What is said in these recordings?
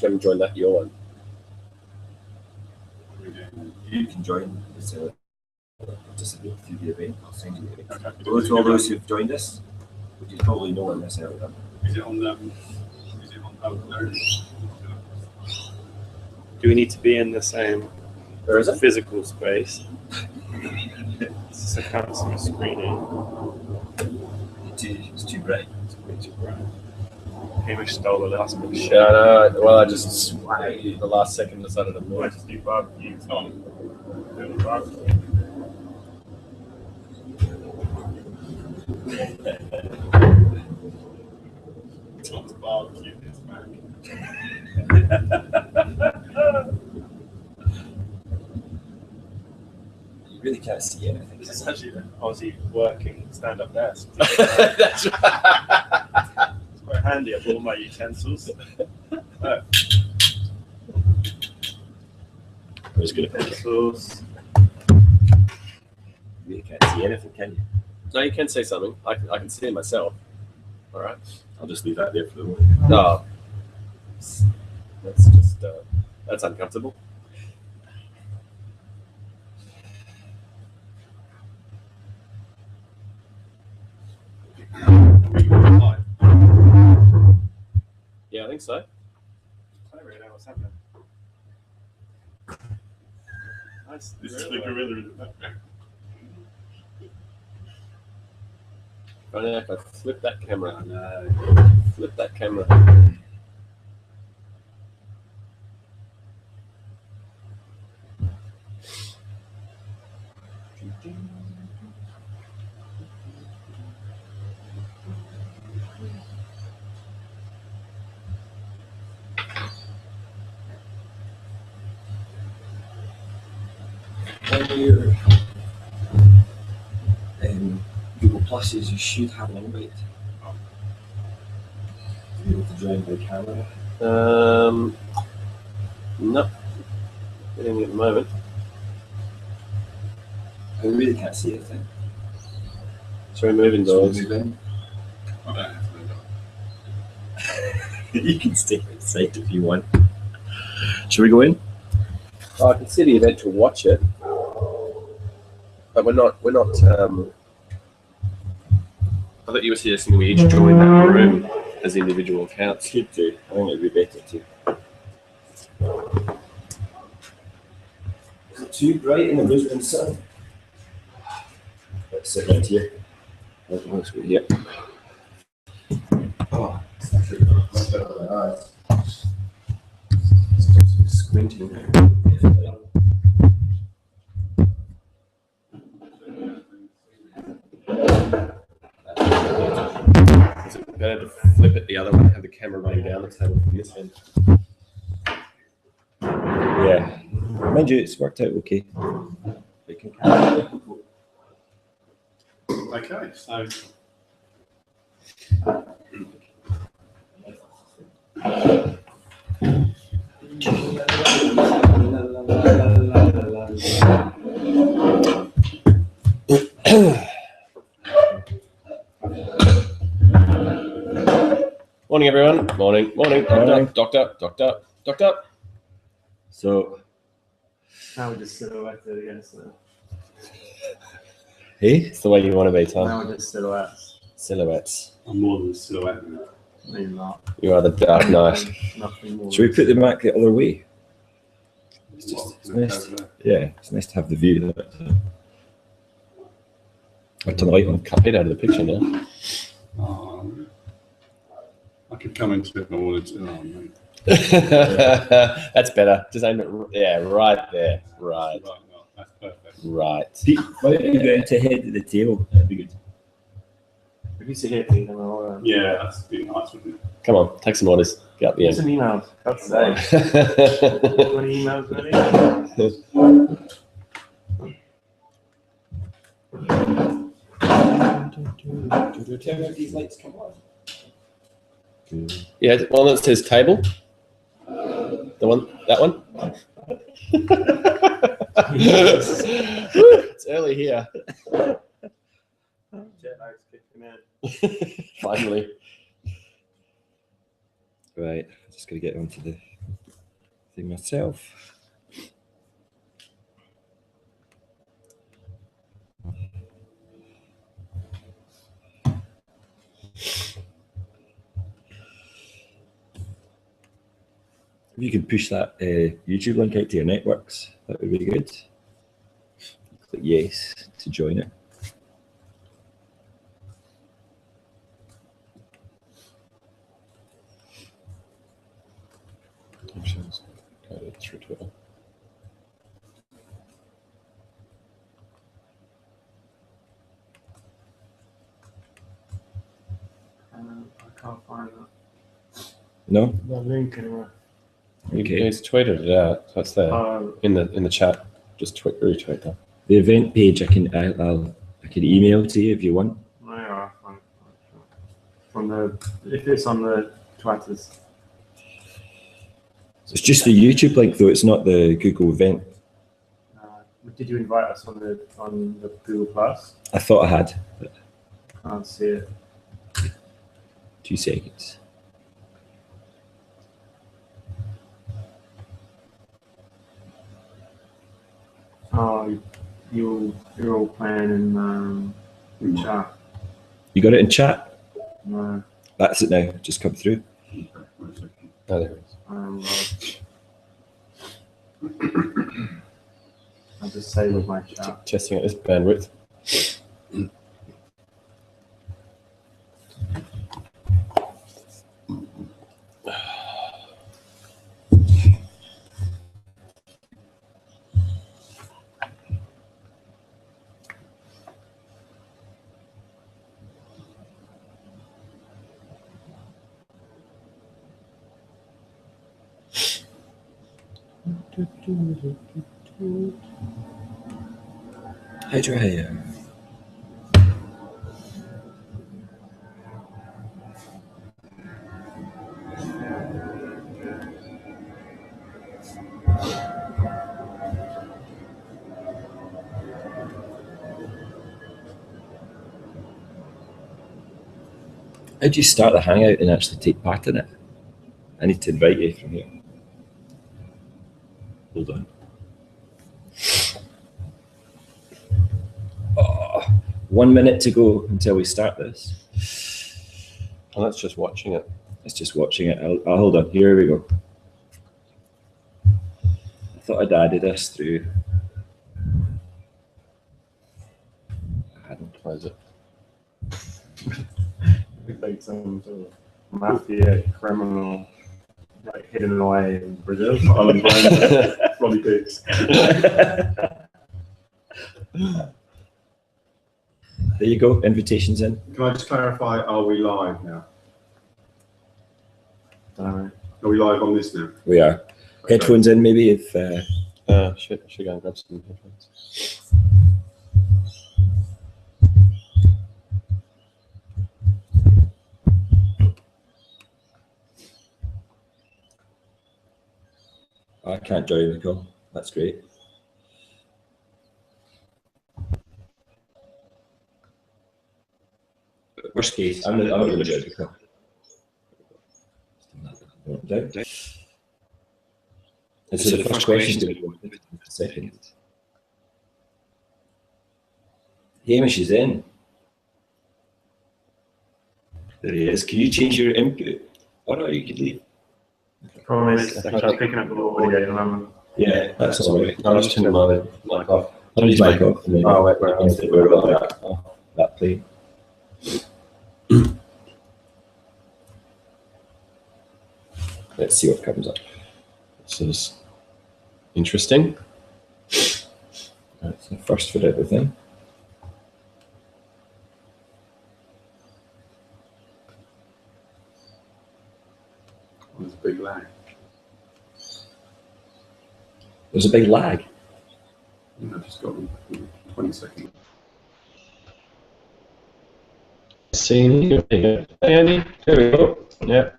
Go and join that Ewan. You can join. Just through the event. I'll send you the link. Hello to all those who've joined us, which is probably no one necessarily done. Is it on them? Do we need to be in the same Where is it? physical space? It's just a customer screening. It's too bright. It's way too bright. Hamish stole the last bit of shit. Yeah, no. Well, I just the last second decided to I move. just do barbecue on. Doing barbecue. Tom's barbecue this man. You really can't see anything. This is actually the Aussie working stand-up desk. That's right. It's quite handy. I brought my utensils. Oh. I'm just gonna Utensils. You really can't see anything, can you? No, you can say something. I can see it myself. All right. I'll just leave that there for the moment. No. That's just that's uncomfortable. Yeah, I think so. I don't really know what's happening. Nice. This is the gorilla in the background. Right now, if I flip that camera. No. Flip that camera. On your Google Pluses, you should have an invite. To be able to join by camera. No. Getting it at the moment. I really can't see anything. So we're moving doors. Move in. I don't have to You can stay inside if you want. Should we go in? Oh, I can see the event to watch it, but we're not. I thought you were suggesting we each join that room as individual accounts. Could do. I think it'd be better too. Is it too bright in the Brisbane sun? Let's sit right here. Looks good. Yep. Oh, it's actually much better than my eyes. Squinting now. Is it better to flip it the other way, have the camera running down the table from this end? Yeah. Mind you, it's worked out okay. Okay, so Morning, everyone. Morning. Doctor. So, Now we're just silhouetted against the. hey? It's the way you want to be, Tom. Now we're just silhouettes. Silhouettes. I'm more than a silhouette now. Maybe not. You are the Dark Knight. Nothing more. Should we put the Mac the other way? It's just It's nice. Yeah, it's nice to have the view of it. I'll turn the light on. Cut it out of the picture now. I could come into it if I wanted to. Oh, mate. That's better. Just aim it. Yeah, right there. Right. Right, no, that's perfect. Right. Pete, why don't you go into head of the table? That'd be good. If you sit here, Pete, then I'll. Yeah, that's be nice, wouldn't it? Come on, take some orders. Get up the Some emails. God's sake. end. 20 emails ready? Tell me if these lights come on. Yeah, the one that says table. That one. It's early here. Jet lag's kicking in. Finally. Right, I'm just going to get onto the thing myself. If you could push that YouTube link out to your networks, that would be good. Click yes to join it. Options. Got it through Twitter. I can't find that. No? The link anywhere. You Okay. guys tweeted it out, so it's there Oh, in the chat. Just retweet that. The event page I can email to you if you want. no, yeah, fine. From the, if it's on the Twitters. It's just the YouTube link though, it's not the Google event. Did you invite us on the Google Plus? I thought I had, but Can't see it. 2 seconds. Oh, you're all playing in chat. You got it in chat? No, That's it now, just come through. Okay, 1 second. Oh, there it is. I'll just say with my chat. Testing out this bandwidth. How do I how do you start the hangout and actually take part in it? I need to invite you from here. Hold on. Oh, 1 minute to go until we start this. Oh, that's just watching it. It's just watching it. I'll hold on. Here we go. I thought I'd added us through. I hadn't. Close it. It's like some sort of mafia criminal, like hidden away in Brazil. Island Brand, Ronnie Biggs. There you go. Invitations in. Can I just clarify, are we live now? Don't Are we live on this now? We are. Headphones in, maybe if. Should go and grab some headphones. I can't join the call. That's great. Worst case, I'm not going to join the call. And so the first question is going to be the second. Hamish is in. There he is. Can you change your input? Oh no, you can leave. Problem is, I tried picking up the audio, remember? Yeah, that's all right. I'll just turn my mic off. Turn his mic off. And then Oh, wait, where else? we're about that play. Let's see what comes up. This is interesting. That's the first for everything. There's a big lag. There's a big lag. I just got 20 seconds. See you. Hey, Andy. There we go. Yeah.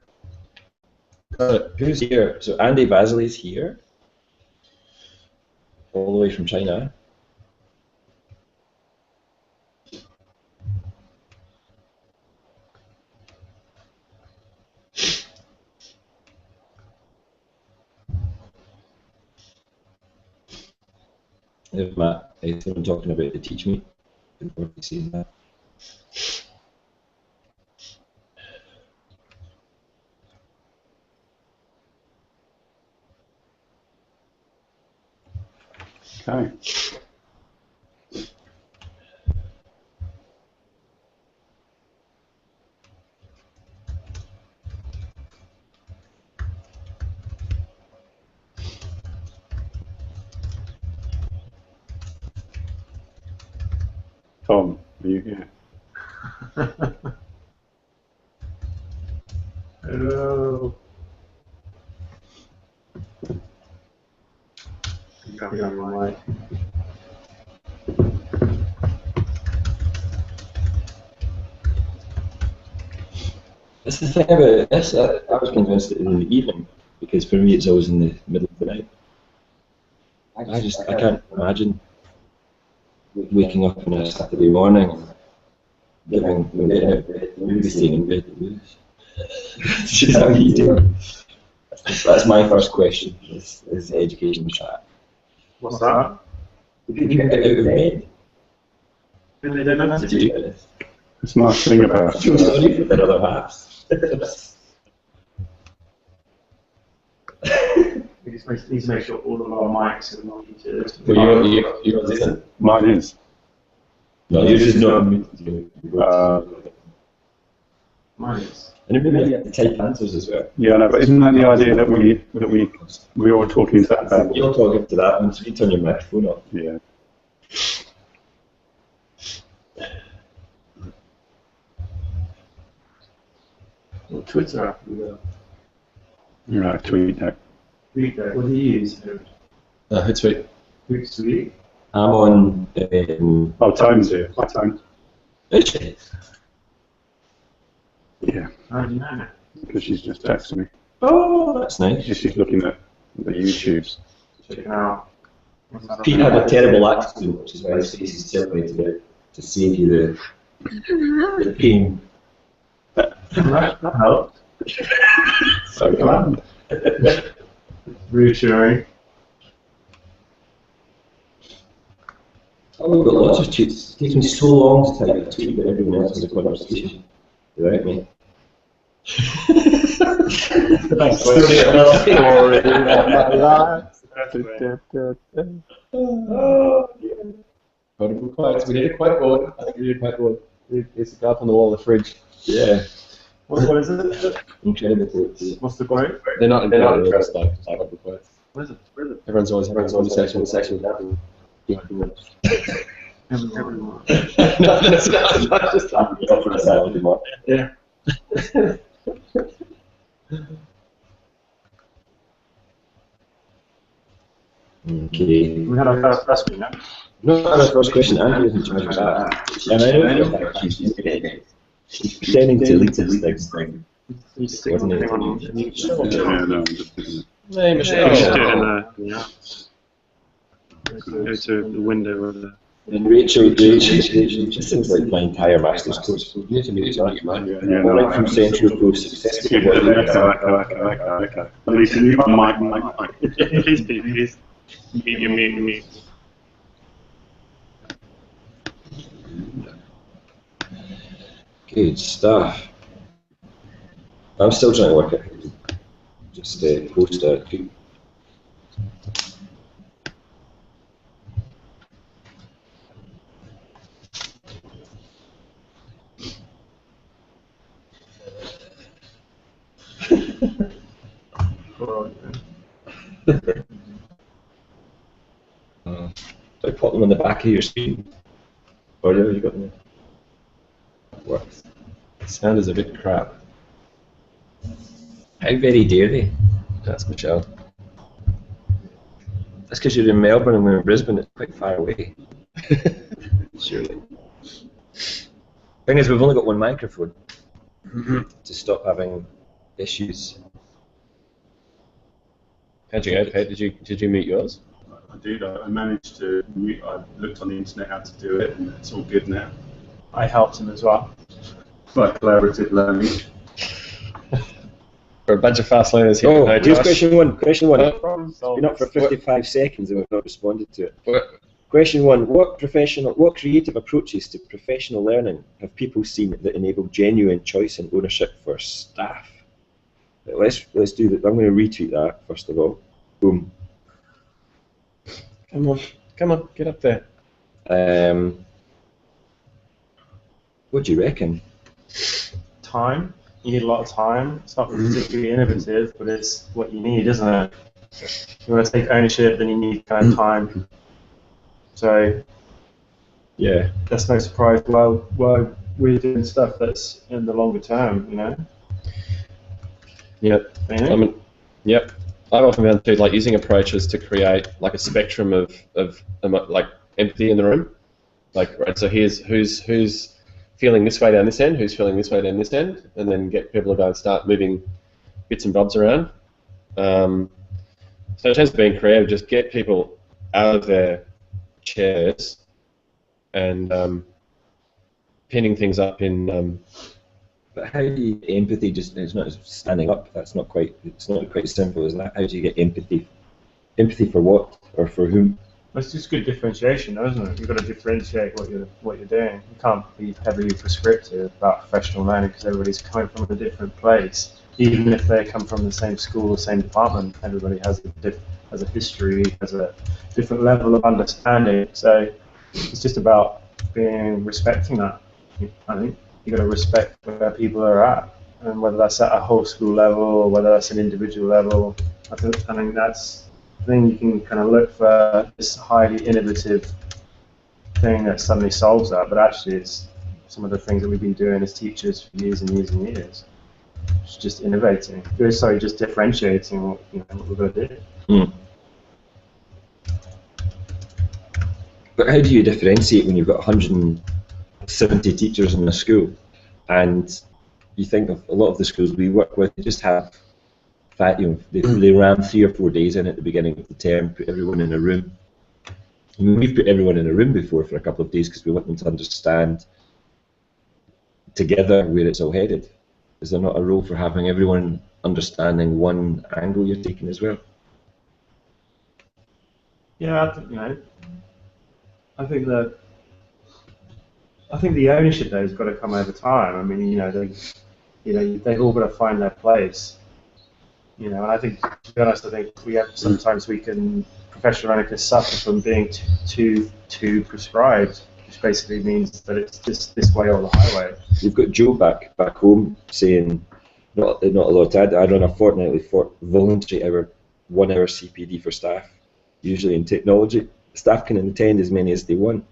Got it. Who's here? So Andy Basley's here. All the way from China. Matt, is someone talking about the teach me before we see that? Okay. Tom, are you here? Hello. Coming on my way. That's the thing about this. I was convinced it was in the evening because for me it's always in the middle of the night. I can't imagine waking up on a Saturday morning and getting out of bed, maybe staying in bed to lose. Is that what you do? That's my first question. Is the education chat. What's that? Did you get out of bed? They don't have Did to you do do this? It's a nice thing about Feel sorry for the other half. We just need to make sure all of our mics are not muted. Well, you're listening. mine is. No, yours is not muted. Mine is. And maybe you have to type answers as well. Yeah, no, but isn't that the idea that we all talking to that about? You're talking to that one, so you turn your microphone off. Yeah. Or Twitter app. Right, tweet that. Tweet that. What do you use? Hootsuite. Hootsuite. I'm on. Oh, Time's here. Hi, Time. Hootsuite. Yeah, How do you know? because she's just texting me. Oh, that's nice. She's looking at the YouTubes. Check it out. What's that Pete had a terrible accident, which is why his face is circulated to save you the pain. That helped. So glad. Reassuring. Oh, we've got lots of tweets. It takes me so long to type a tweet that everyone else has a conversation without me. The best Story of Audible quotes. We need a quote board. I think we need a quote board. It's a up on the wall of the fridge. Yeah, What is it? incredible quotes. What's the quote? They're not impressed though. Just Audible quotes. What is it? Everyone's always having a conversation with section. Everyone. No, that's not just that. Yeah. Okay. We had our first question, yeah? No, that's the first question. Andrew isn't charging that. And I know she's pretending to lead this thing. Coordinate. Yeah, no, I'm just Hey, Michelle. Just do it in the, go to the window of the... And Rachel, just seems like my entire master's course. You need to meet your man. yeah, All no, right from Central Coast successfully. Okay. Lisa, you got mic. Please, please. You mute. Good stuff. I'm still trying to work it. Just post a tweet. Do I put them on the back of your screen? Or have you got them? Works. Sound is a bit crap. How very dare they? That's Michelle. That's because you're in Melbourne and we're in Brisbane, it's quite far away. Surely. Thing is, we've only got one microphone to stop having issues. How'd you go, Pete? Did you mute yours? I did. I managed to mute. I looked on the internet how to do it, and it's all good now. I helped him as well. By collaborative learning. For a bunch of fast learners here. Oh, here's question one. Question one. No It's been up for 55 seconds and we've not responded to it. Question 1: what creative approaches to professional learning have people seen that enable genuine choice and ownership for staff? Let's do that. I'm going to retweet that first of all. Boom. Come on, get up there. What do you reckon? Time. You need a lot of time. It's not particularly innovative, but it's what you need, isn't it? If you want to take ownership, then you need kind of time. So Yeah. that's no surprise why we're doing stuff that's in the longer term, you know? Yep. Yep. I've often found too, like using approaches to create like a spectrum of like empathy in the room. Like, right, so here's who's feeling this way down this end, who's feeling this way down this end, and then get people to go and start moving bits and bobs around. So in terms of being creative, just get people out of their chairs and pinning things up in. But how do you get empathy? Just it's not standing up. It's not quite as simple as that. How do you get empathy? Empathy for what or for whom? It's just good differentiation, isn't it? You've got to differentiate what you're doing. You can't be heavily prescriptive about professional learning because everybody's coming from a different place. Even if they come from the same school or same department, everybody has a history, has a different level of understanding. So it's just about respecting that. I think you've got to respect where people are at, and whether that's at a whole school level or whether that's an individual level. I think that's. I think you can kind of look for this highly innovative thing that suddenly solves that, but actually it's some of the things that we've been doing as teachers for years and years and years. It's just innovating. Sorry, just differentiating what we're going to do. Mm. But how do you differentiate when you've got 170 teachers in a school, and you think of a lot of the schools we work with, they just have they ran 3 or 4 days in at the beginning of the term, put everyone in a room. I mean, we've put everyone in a room before for a couple of days because we want them to understand together where it's all headed. Is there not a role for having everyone understanding one angle you're taking as well? Yeah, I think the ownership there has got to come over time. I mean, they've all got to find their place. And I think, to be honest, I think sometimes professional learning can suffer from being too prescribed, which basically means that it's just this way or the highway. You've got Joe back home saying, not a lot. I run a fortnightly voluntary 1 hour CPD for staff, usually in technology. Staff can attend as many as they want,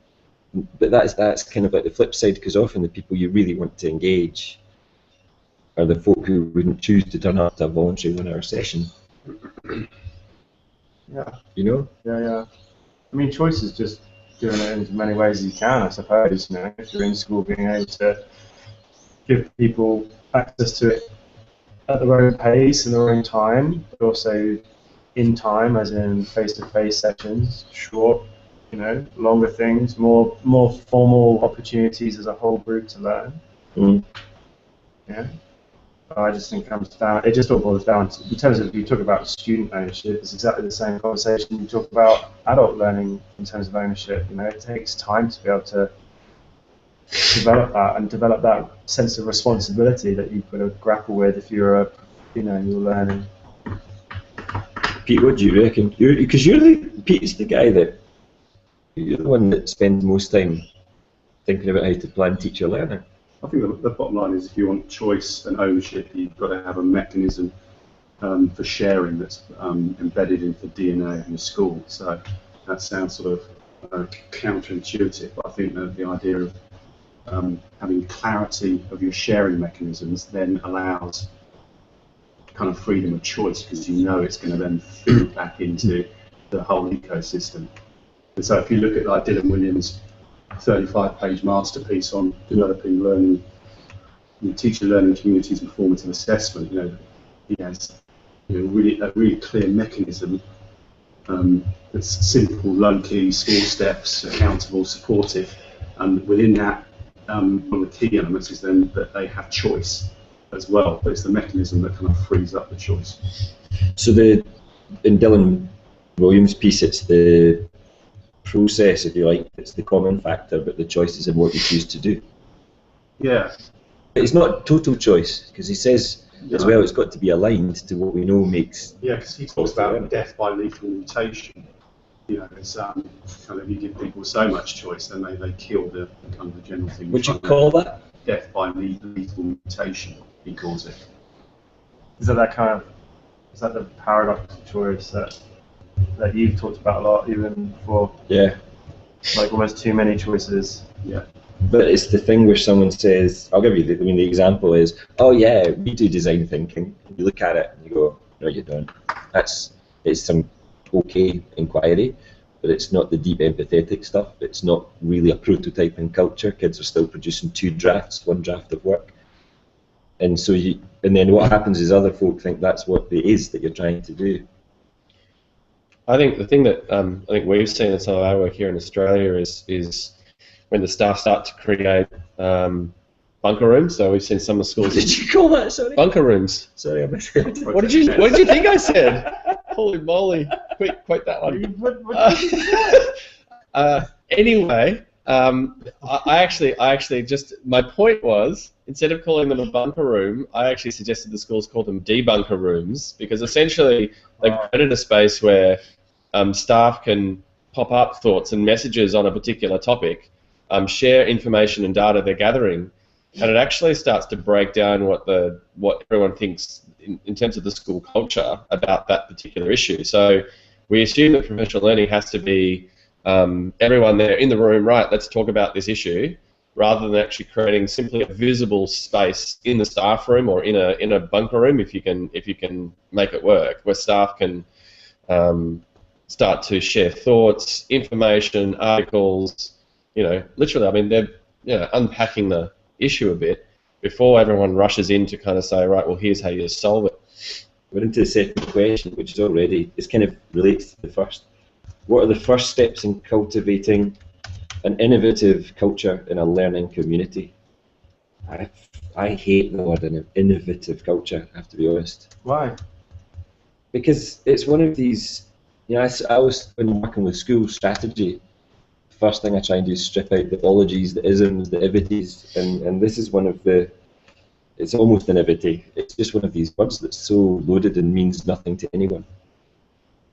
but that's kind of like the flip side, because often the people you really want to engage are the folk who wouldn't choose to turn up to a voluntary 1 hour session. Yeah. Yeah. I mean, choice is just doing it in as many ways as you can, I suppose. If you're in school, being able to give people access to it at their own pace and their own time, but also in time, as in face-to-face sessions, short, longer things, more formal opportunities as a whole group to learn. Mm. Yeah. I just think it just all boils down to, in terms of, you talk about student ownership, it's exactly the same conversation you talk about adult learning in terms of ownership. It takes time to be able to develop that sense of responsibility that you've got to grapple with if you're you're learning. Pete, what do you reckon? Because Pete's the guy you're the one that spends most time thinking about how to plan teacher learning. I think the bottom line is, if you want choice and ownership, you've got to have a mechanism for sharing that's embedded into the DNA of your school. So that sounds sort of counterintuitive, but I think that the idea of having clarity of your sharing mechanisms then allows kind of freedom of choice, because it's going to then feed back into the whole ecosystem. And so if you look at like Dylan Williams' 35-page masterpiece on developing learning, teacher learning communities and formative assessment, he has a really clear mechanism that's simple, low-key, small steps, accountable, supportive, and within that, one of the key elements is then that they have choice as well, but it's the mechanism that kind of frees up the choice. So in Dylan Williams' piece, it's the process, if you like. It's the common factor, but the choice is in what you choose to do. Yeah. But it's not total choice, because he says as well it's got to be aligned to what we know makes. Yeah, because he talks about death by lethal mutation. You know, it's kind of, you give people so much choice, then they kill the kind of the general thing. Would you call that? Death by lethal mutation, he calls it. Is that the paradox of choice that you've talked about a lot, even before? Yeah. Like almost too many choices. Yeah. But it's the thing where someone says, I'll give you the example is, oh yeah, we do design thinking. You look at it and you go, no, you don't. It's some okay inquiry, but it's not the deep empathetic stuff. It's not really a prototyping culture. Kids are still producing one draft of work. And so and then what happens is other folk think that's what it is that you're trying to do. I think the thing that I think we've seen in some of our work here in Australia is when the staff start to create bunker rooms. So we've seen some of the schools. Did you call that? Sorry. Bunker rooms. Sorry, I missed it. What did you think I said? Holy moly! Quit that one. Anyway, I actually just, my point was, instead of calling them a bunker room, I actually suggested the schools call them debunker rooms, because essentially they created a space where staff can pop up thoughts and messages on a particular topic, share information and data they're gathering, and it actually starts to break down what everyone thinks in terms of the school culture about that particular issue. So we assume that professional learning has to be everyone there in the room, right, let's talk about this issue, rather than actually creating simply a visible space in the staff room or in a bunker room, if you can make it work, where staff can start to share thoughts, information, articles, literally, I mean, they're unpacking the issue a bit before everyone rushes in to kind of say, right, well, here's how you solve it. We're into the second question, which is already, it's kind of relates to the first. What are the first steps in cultivating an innovative culture in a learning community? I hate the word innovative culture, I have to be honest. Why? Because it's one of these, I always, when working with school strategy, the first thing I try and do is strip out the ologies, the isms, the ivities, and this is one of the, it's almost an ivity. It's just one of these words that's so loaded and means nothing to anyone.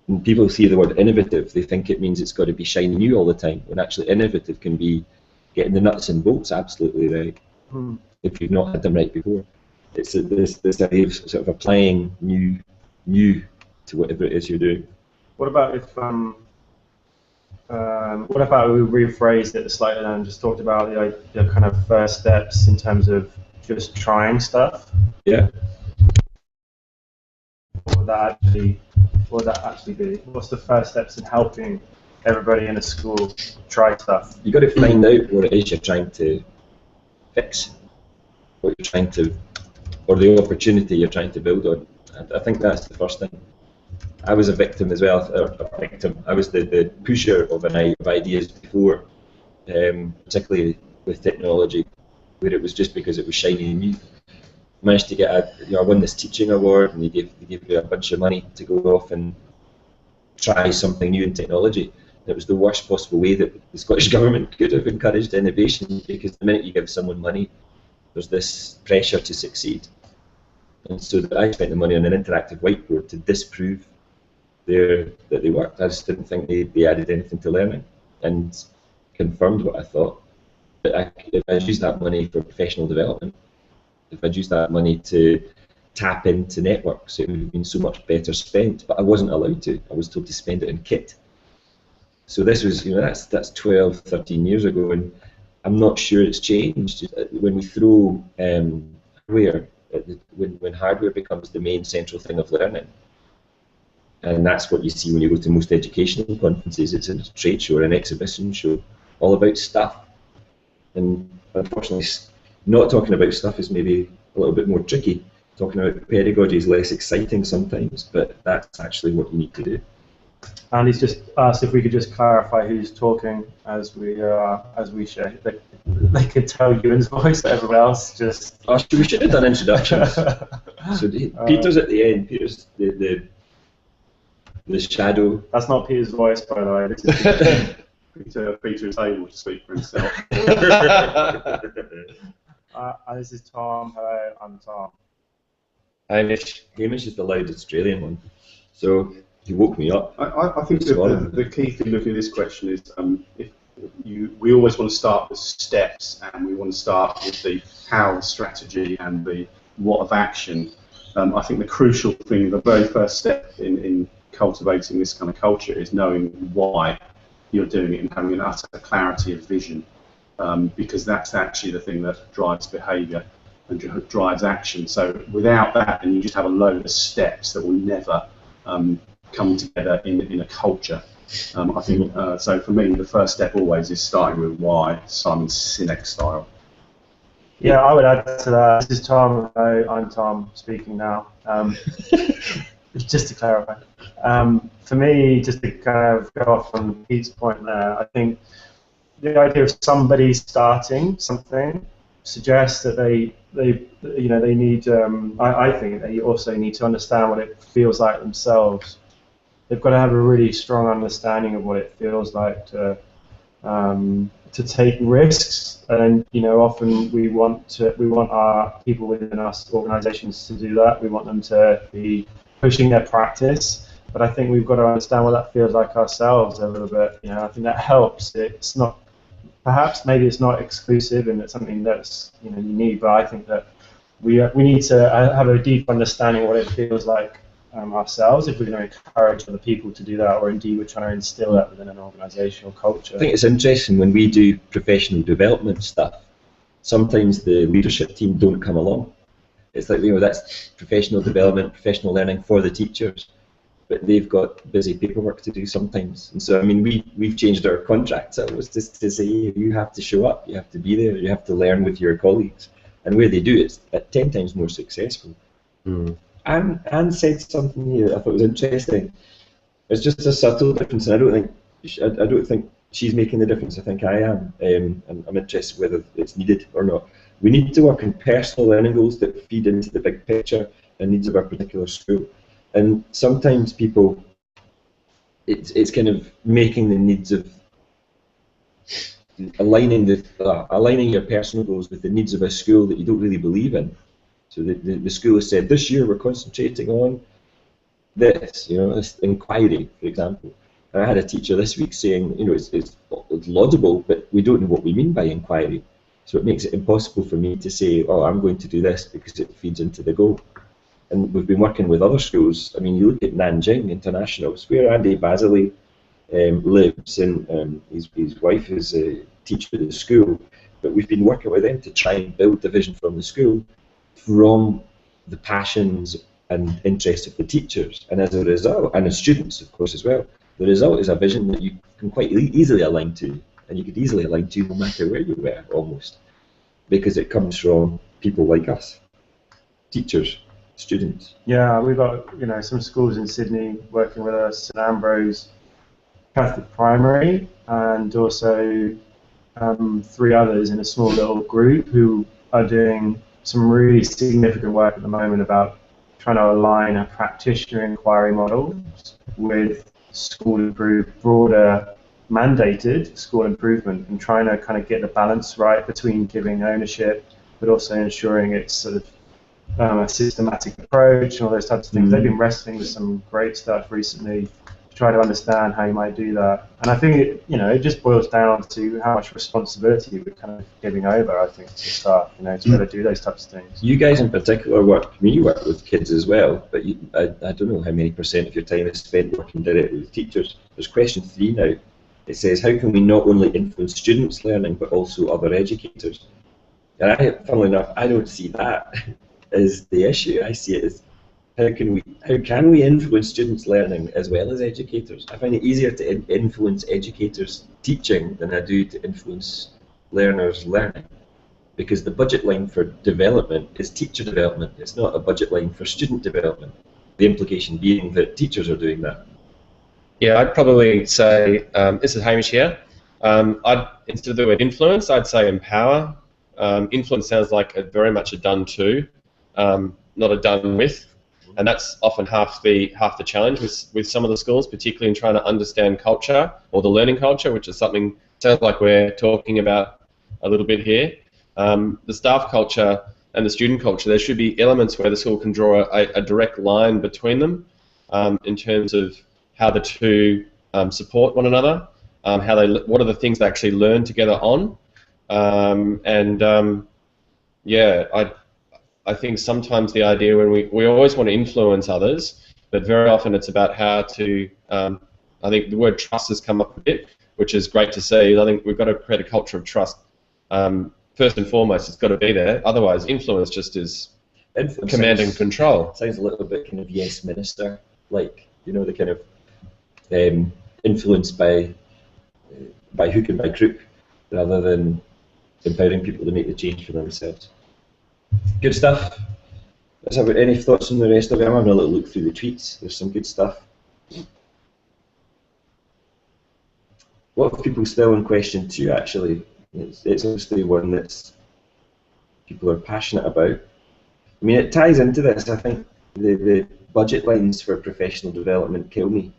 When people see the word innovative, they think it means it's got to be shiny new all the time, when actually innovative can be getting the nuts and bolts absolutely right, if you've not had them right before. It's this idea of sort of applying new to whatever it is you're doing. What about if we rephrased it slightly and just talked about the kind of first steps in terms of just trying stuff? Yeah. What would that actually be? What's the first steps in helping everybody in a school try stuff? You've got to find out what it is you're trying to fix, what you're trying to, or the opportunity you're trying to build on. I think that's the first thing. I was a victim as well. I was the pusher of ideas before, particularly with technology, where it was just because it was shiny and new. Managed to get I won this teaching award, and they gave me a bunch of money to go off and try something new in technology. It was the worst possible way that the Scottish Government could have encouraged innovation, because the minute you give someone money, there's this pressure to succeed. And so I spent the money on an interactive whiteboard to disprove that they worked. I just didn't think they added anything to learning, and confirmed what I thought. But if I used that money for professional development, if I'd used that money to tap into networks, it would have been so much better spent, but I wasn't allowed to. I was told to spend it in kit. So this was, that's 12, 13 years ago, and I'm not sure it's changed. When we throw hardware, when hardware becomes the main central thing of learning, and that's what you see when you go to most educational conferences, it's a trade show or an exhibition show, all about stuff. And unfortunately, not talking about stuff is maybe a little bit more tricky. Talking about pedagogy is less exciting sometimes, but that's actually what you need to do. Andy's just asked if we could just clarify who's talking as we share. They could tell Ewan's voice, everyone else just. Oh, we should have done introductions. So Peter's at the end. Peter's the shadow. That's not Peter's voice, by the way. This is Peter is able to speak for himself. This is Tom. Hello, I'm Tom. Hamish. Hamish is the loud Australian one, so he woke me up. I think the key thing looking at this question is we always want to start with steps, and we want to start with the how strategy and the what of action. I think the crucial thing, the very first step in cultivating this kind of culture is knowing why you're doing it and having an utter clarity of vision, because that's actually the thing that drives behaviour and drives action. So without that, then you just have a load of steps that will never come together in a culture. I think so. For me, the first step always is starting with why, Simon Sinek style. Yeah, I would add to that. This is Tom. Hello, I'm Tom speaking now. Just to clarify, for me, just to kind of go off on Pete's point there, I think the idea of somebody starting something suggests that they need. I think they also need to understand what it feels like themselves. They've got to have a really strong understanding of what it feels like to take risks, and often we want our people within us organisations to do that. We want them to be pushing their practice, but I think we've got to understand what that feels like ourselves a little bit. I think that helps. It's not, perhaps maybe it's not exclusive and it's something that's unique, but I think that we need to have a deep understanding of what it feels like ourselves if we're going to encourage other people to do that, or indeed we're trying to instill that within an organisational culture. I think it's interesting when we do professional development stuff, sometimes the leadership team don't come along. It's like, that's professional development, professional learning for the teachers, but they've got busy paperwork to do sometimes. And so, we've changed our contracts. It was just to say, you have to show up, you have to be there, you have to learn with your colleagues. And where they do, it's 10 times more successful. Anne said something here I thought was interesting. It's just a subtle difference, and I don't think she's making the difference. I think I am, and I'm interested whether it's needed or not. We need to work on personal learning goals that feed into the big picture and needs of our particular school. And sometimes people, it's kind of making the needs of aligning your personal goals with the needs of a school that you don't really believe in. So the school has said, this year we're concentrating on this, this inquiry, for example. And I had a teacher this week saying, it's laudable, but we don't know what we mean by inquiry. So it makes it impossible for me to say, oh, I'm going to do this because it feeds into the goal. And we've been working with other schools. You look at Nanjing International, it's where Andy Basile lives, and his wife is a teacher at the school. But we've been working with them to try and build the vision from the school, from the passions and interests of the teachers, and as a result, and the students, of course, as well. The result is a vision that you can quite easily align to, and you could easily align to no matter where you were, almost, because it comes from people like us, teachers, students. Yeah, we've got some schools in Sydney working with us, St Ambrose Catholic Primary, and also 3 others in a small little group who are doing some really significant work at the moment about trying to align a practitioner inquiry model with broader mandated school improvement, and trying to kind of get the balance right between giving ownership but also ensuring it's sort of a systematic approach and all those types of things. They've been wrestling with some great stuff recently to try to understand how you might do that. And I think it just boils down to how much responsibility we're kind of giving over, I think, to staff, to be able to do those types of things. You guys in particular work with kids as well, but I don't know how many % of your time is spent working directly with teachers. There's question 3 now. It says, how can we not only influence students' learning but also other educators? And funnily enough, I don't see that as the issue. I see it as how can we influence students' learning as well as educators? I find it easier to influence educators' teaching than I do to influence learners' learning, because the budget line for development is teacher development. It's not a budget line for student development. The implication being that teachers are doing that. Yeah, I'd probably say, this is Hamish here, instead of the word influence, I'd say empower. Influence sounds like very much a done to, not a done with. And that's often half the challenge with some of the schools, particularly in trying to understand culture or the learning culture, which is something sounds like we're talking about a little bit here. The staff culture and the student culture, there should be elements where the school can draw a direct line between them in terms of how the two support one another, what are the things they actually learn together on, I think sometimes the idea when we always want to influence others, but very often it's about how to, I think the word trust has come up a bit, which is great to see. I think we've got to create a culture of trust. First and foremost, it's got to be there. Otherwise, influence just is command and control. Sounds a little bit kind of yes minister, like, you know, the kind of influenced by hook and by crook, rather than empowering people to make the change for themselves. Good stuff. Let's have any thoughts on the rest of it. I'm having a little look through the tweets. There's some good stuff. What have people still in question 2, actually? It's obviously one that people are passionate about. I mean, it ties into this. I think the budget lines for professional development kill me,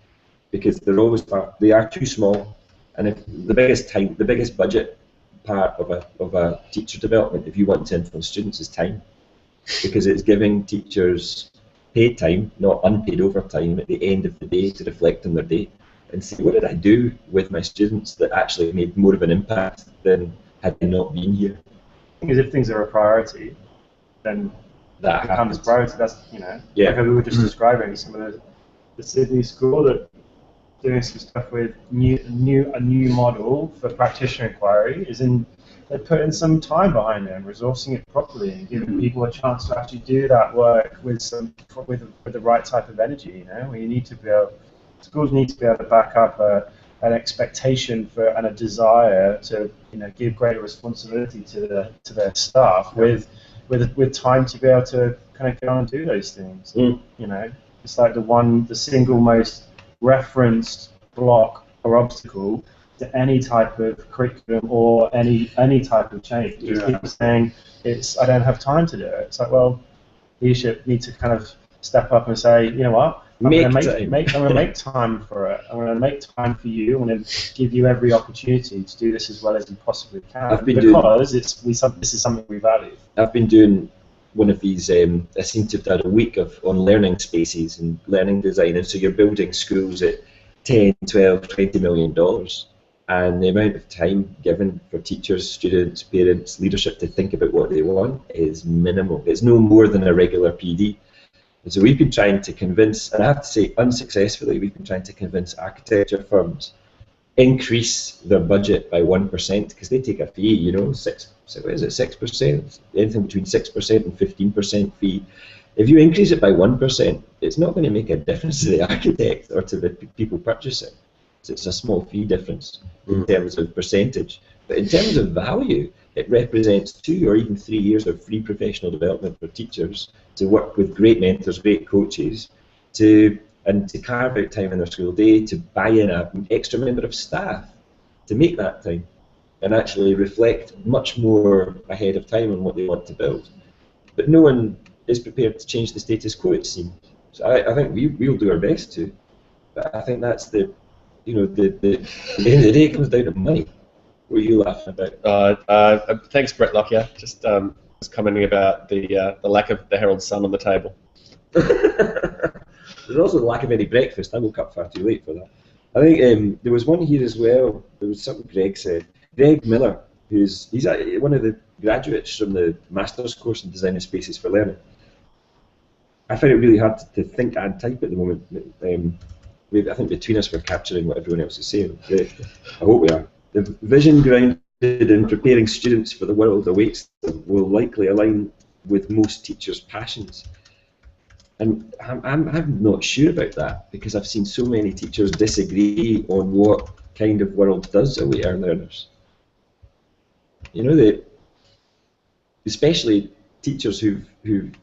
because they are too small, and if the biggest budget part of a teacher development, if you want to influence students, is time, because it's giving teachers paid time, not unpaid overtime, at the end of the day to reflect on their day and say, what did I do with my students that actually made more of an impact than had they not been here? Because if things are a priority, then that becomes a priority. That's, you know, like we were just describing some of the Sydney school that doing some stuff with a new model for practitioner inquiry they put in some time behind it and resourcing it properly and giving people a chance to actually do that work with the right type of energy. You know, schools need to be able to back up an expectation for and a desire to, you know, give greater responsibility to their staff with time to be able to kind of go and do those things. You know, it's like the single most referenced block or obstacle to any type of curriculum or any type of change. Just people saying I don't have time to do it. It's like, well, leadership needs to kind of step up and say, you know what, I'm going to make time for it. I'm going to make time for you. I'm going to give you every opportunity to do this as well as you possibly can, because this is something we value. I've been doing one of these, I seem to have done a week on learning spaces and learning design, and so you're building schools at 10, 12, $20 million, and the amount of time given for teachers, students, parents, leadership to think about what they want is minimal. It's no more than a regular PD. And so we've been trying to convince, and I have to say unsuccessfully, we've been trying to convince architecture firms increase their budget by 1%, because they take a fee, you know, 6%, anything between 6% and 15% fee. If you increase it by 1%, it's not going to make a difference to the architect or to the people purchasing. So it's a small fee difference in terms of percentage. But in terms of value, it represents 2 or even 3 years of free professional development for teachers to work with great mentors, great coaches, to carve out time in their school day, to buy in an extra member of staff to make that time and actually reflect much more ahead of time on what they want to build. But no one is prepared to change the status quo, it seems. So I think we'll do our best to, but I think that's the end of the day, it comes down to money. What are you laughing about? Thanks, Brett Lockyer. Just commenting about the lack of the Herald Sun on the table. There's also the lack of any breakfast. I woke up far too late for that. I think there was one here as well. There was something Greg said. Greg Miller, he's one of the graduates from the Master's course in Design of Spaces for Learning. I find it really hard to think and type at the moment. I think between us we're capturing what everyone else is saying. I hope we are. The vision grounded in preparing students for the world awaits them will likely align with most teachers' passions. And I'm not sure about that, because I've seen so many teachers disagree on what kind of world does await our learners. You know, especially teachers who've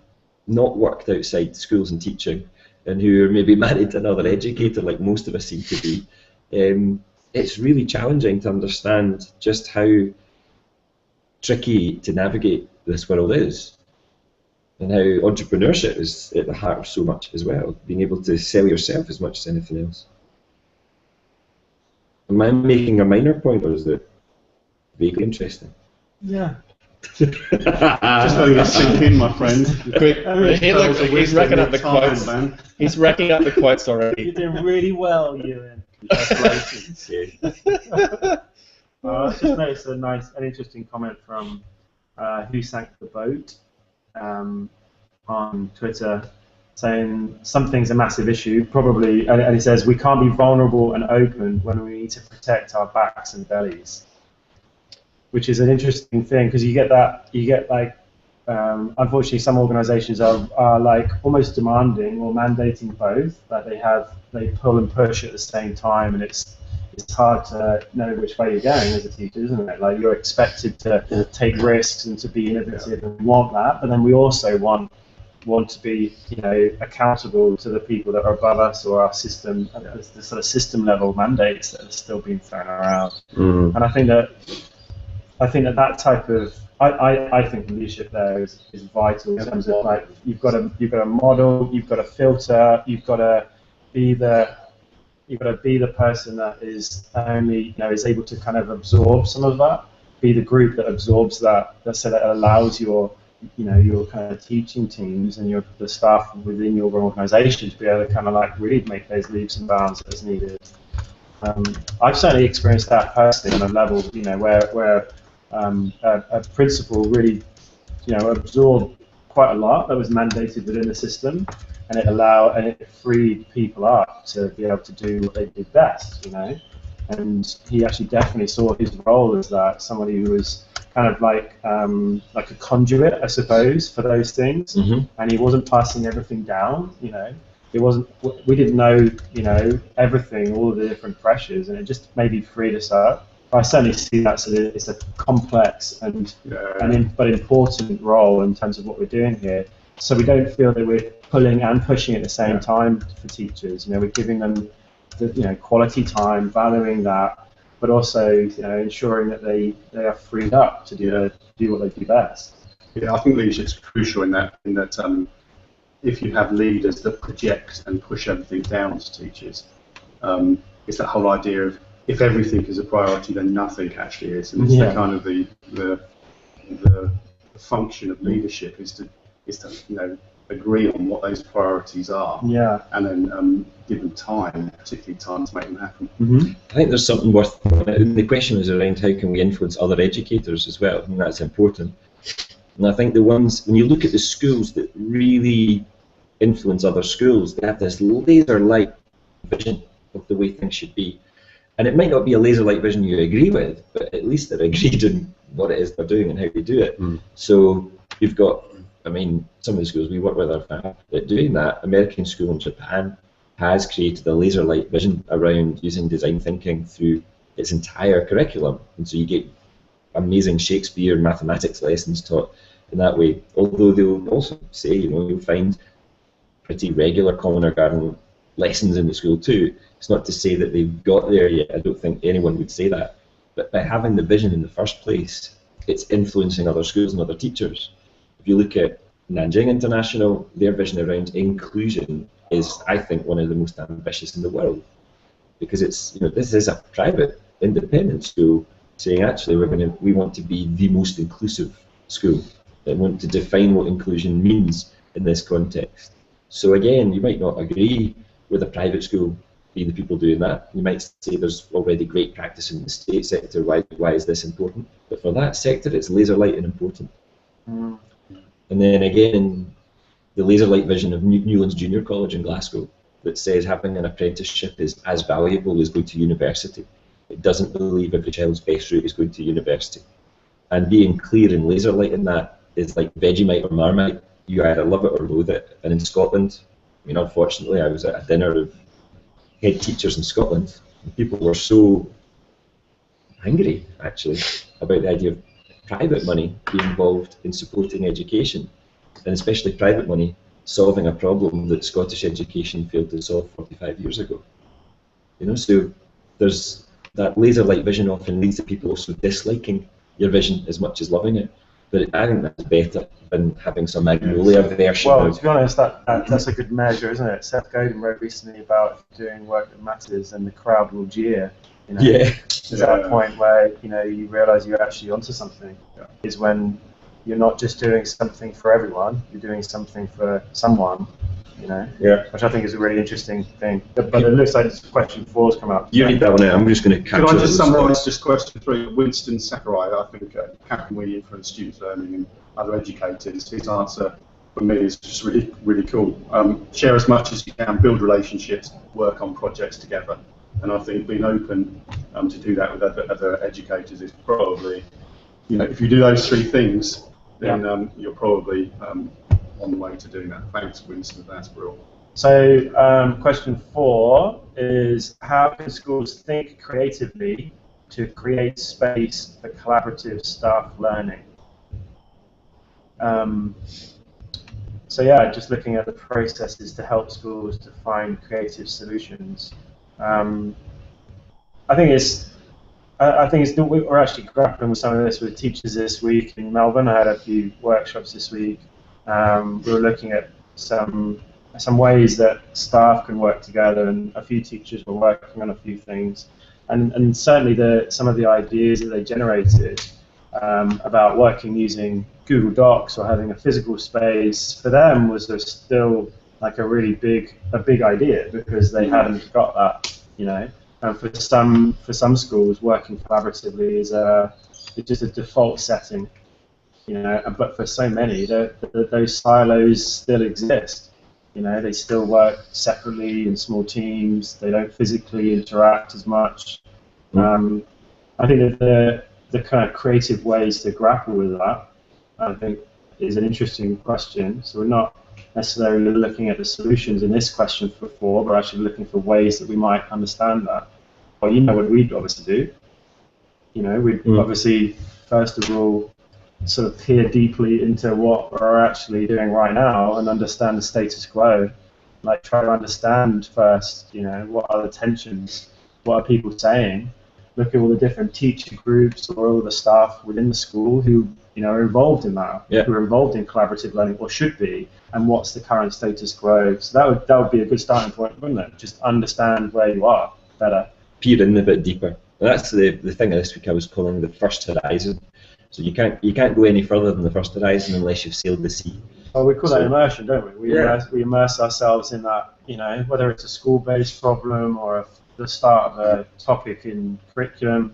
not worked outside schools and teaching, and who are maybe married to another educator, like most of us seem to be. It's really challenging to understand just how tricky to navigate this world is. and how entrepreneurship is at the heart of so much as well, being able to sell yourself as much as anything else. Am I making a minor point, or is it vaguely interesting? Yeah. Just letting it sink in, my friend. Quick, he's racking up the quotes. Man. He's racking up the quotes already. You're doing really well, Ewan. Congratulations. I just noticed an interesting comment from Who Sank the Boat on Twitter, saying something's a massive issue, probably, and he says we can't be vulnerable and open when we need to protect our backs and bellies, which is an interesting thing, because you get like, unfortunately some organisations are like almost demanding or mandating both, that they pull and push at the same time, and it's hard to know which way you're going as a teacher, isn't it? Like, you're expected to take risks and to be innovative and want that, but then we also want to be, accountable to the people that are above us, or our system, the sort of system level mandates that are still being thrown around. And I think that type of I think leadership there is vital in terms of, like, you've got to model, you've got to filter, you've got to be the person that is only is able to kind of absorb some of that, be the group that absorbs that, so that it allows your kind of teaching teams and the staff within your organisation to be able to kind of like really make those leaps and bounds as needed. I've certainly experienced that personally on a level, where a principal really, absorbed quite a lot that was mandated within the system, and it freed people up to be able to do what they did best, And he actually definitely saw his role as that, somebody who was kind of like a conduit, I suppose, for those things, and he wasn't passing everything down, It wasn't. We didn't know, everything, all of the different pressures, and it just maybe freed us up. I certainly see that it's a complex but important role in terms of what we're doing here. So we don't feel that we're pulling and pushing at the same time for teachers. We're giving them the quality time, valuing that, but also ensuring that they are freed up to do what they do best. Yeah, I think leadership's crucial in that if you have leaders that project and push everything down to teachers, it's that whole idea of, if everything is a priority, then nothing actually is, and it's the kind of the function of leadership is to agree on what those priorities are, and then give them time, particularly time, to make them happen. I think there's something worth. The question is around how can we influence other educators as well, and that's important. And I think the ones, when you look at the schools that really influence other schools, they have this laser-like vision of the way things should be. And it might not be a laser-like vision you agree with, but at least they're agreed on what it is they're doing and how they do it. So you've got, some of the schools we work with are doing that. American school in Japan has created a laser-like vision around using design thinking through its entire curriculum. And so you get amazing Shakespeare and mathematics lessons taught in that way. Although they'll also say, you'll find pretty regular kindergarten lessons in the school too. It's not to say that they've got there yet. I don't think anyone would say that. But by having the vision in the first place, it's influencing other schools and other teachers. If you look at Nanjing International, their vision around inclusion is, I think, one of the most ambitious in the world. Because it's, this is a private, independent school saying, actually, we want to be the most inclusive school. They want to define what inclusion means in this context. So again, you might not agree with a private school being the people doing that. You might say there's already great practice in the state sector, why is this important? But for that sector, it's laser-light and important. And then again, the laser-light vision of Newlands Junior College in Glasgow that says having an apprenticeship is as valuable as going to university. It doesn't believe every child's best route is going to university. And being clear and laser-light in that is like Vegemite or Marmite. You either love it or loathe it. And in Scotland, unfortunately, I was at a dinner of head teachers in Scotland, and people were so angry, actually, about the idea of private money being involved in supporting education, and especially private money solving a problem that Scottish education failed to solve 45 years ago. So there's that laser-like vision often leads to people also disliking your vision as much as loving it. But I think that's better than having some Magnolia version. Well, of, to be honest, that's a good measure, isn't it? Seth Godin wrote recently about doing work that matters and the crowd will jeer. You know? Yeah. There's that point where you realise you're actually onto something. Is when you're not just doing something for everyone, you're doing something for someone. Which I think is a really interesting thing. But it looks like question 4's come up. You read that one out. I'm just going to capture. Could I just summarise just question 3? Winston Sakurai, I think, how can we influence students' learning and other educators? His answer for me is just really, really cool. Share as much as you can, build relationships, work on projects together. And I think being open to do that with other educators is probably, if you do those 3 things, then you're probably on the way to doing that. Thanks, Winston. That's brilliant. So, question 4 is: how can schools think creatively to create space for collaborative staff learning? So yeah, just looking at the processes to help schools to find creative solutions. I think we're actually grappling with some of this with teachers this week in Melbourne. I had a few workshops this week. We were looking at some ways that staff can work together, and a few teachers were working on a few things. And certainly some of the ideas that they generated about working using Google Docs or having a physical space, for them was still like a really big idea, because they hadn't got that, And for some schools, working collaboratively is just a default setting, But for so many, those silos still exist. They still work separately in small teams. They don't physically interact as much. I think that the kind of creative ways to grapple with that, I think, is an interesting question. So we're not necessarily looking at the solutions in this question for 4, but actually looking for ways that we might understand that. Well, what we'd obviously do. We'd obviously, first of all, sort of peer deeply into what we're actually doing right now and understand the status quo. Like, try to understand first, what are the tensions, what are people saying. Look at all the different teacher groups or all the staff within the school who, are involved in that, who are involved in collaborative learning or should be, and what's the current status quo. So that would be a good starting point, wouldn't it? Just understand where you are better. Peer in a bit deeper. And that's the thing this week I was calling the first horizon. So you can't go any further than the first horizon unless you've sailed the sea. Well, we call that immersion, don't we? We immerse ourselves in that, whether it's a school-based problem or the start of a topic in curriculum.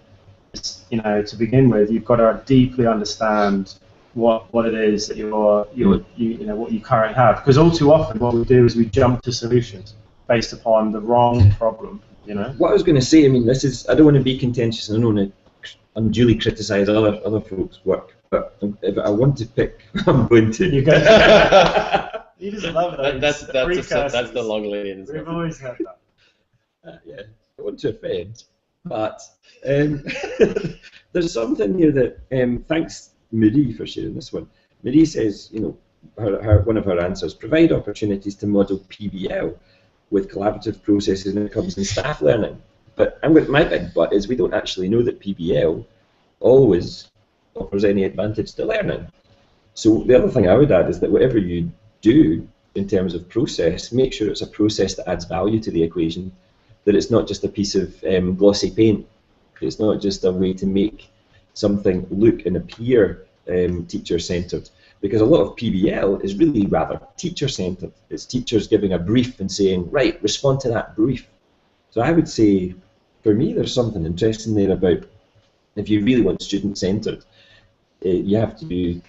It's, to begin with, you've got to deeply understand what it is that what you currently have. Because all too often, what we do is we jump to solutions based upon the wrong problem. What I was going to say, I don't want to be contentious, and I don't want to unduly criticise other folks' work, but if I want to pick, I'm going to. You just love it. That's the long lead. We've always had that. Yeah, I want to offend, but there's something here that, thanks Marie for sharing this one. Marie says, one of her answers, provide opportunities to model PBL with collaborative processes when it comes to staff learning. But my big but is we don't actually know that PBL always offers any advantage to learning. So the other thing I would add is that whatever you do in terms of process, make sure it's a process that adds value to the equation, that it's not just a piece of glossy paint. It's not just a way to make something look and appear teacher-centred. Because a lot of PBL is really rather teacher-centred. It's teachers giving a brief and saying, right, respond to that brief. So I would say, for me, there's something interesting there about if you really want student-centred, you have to do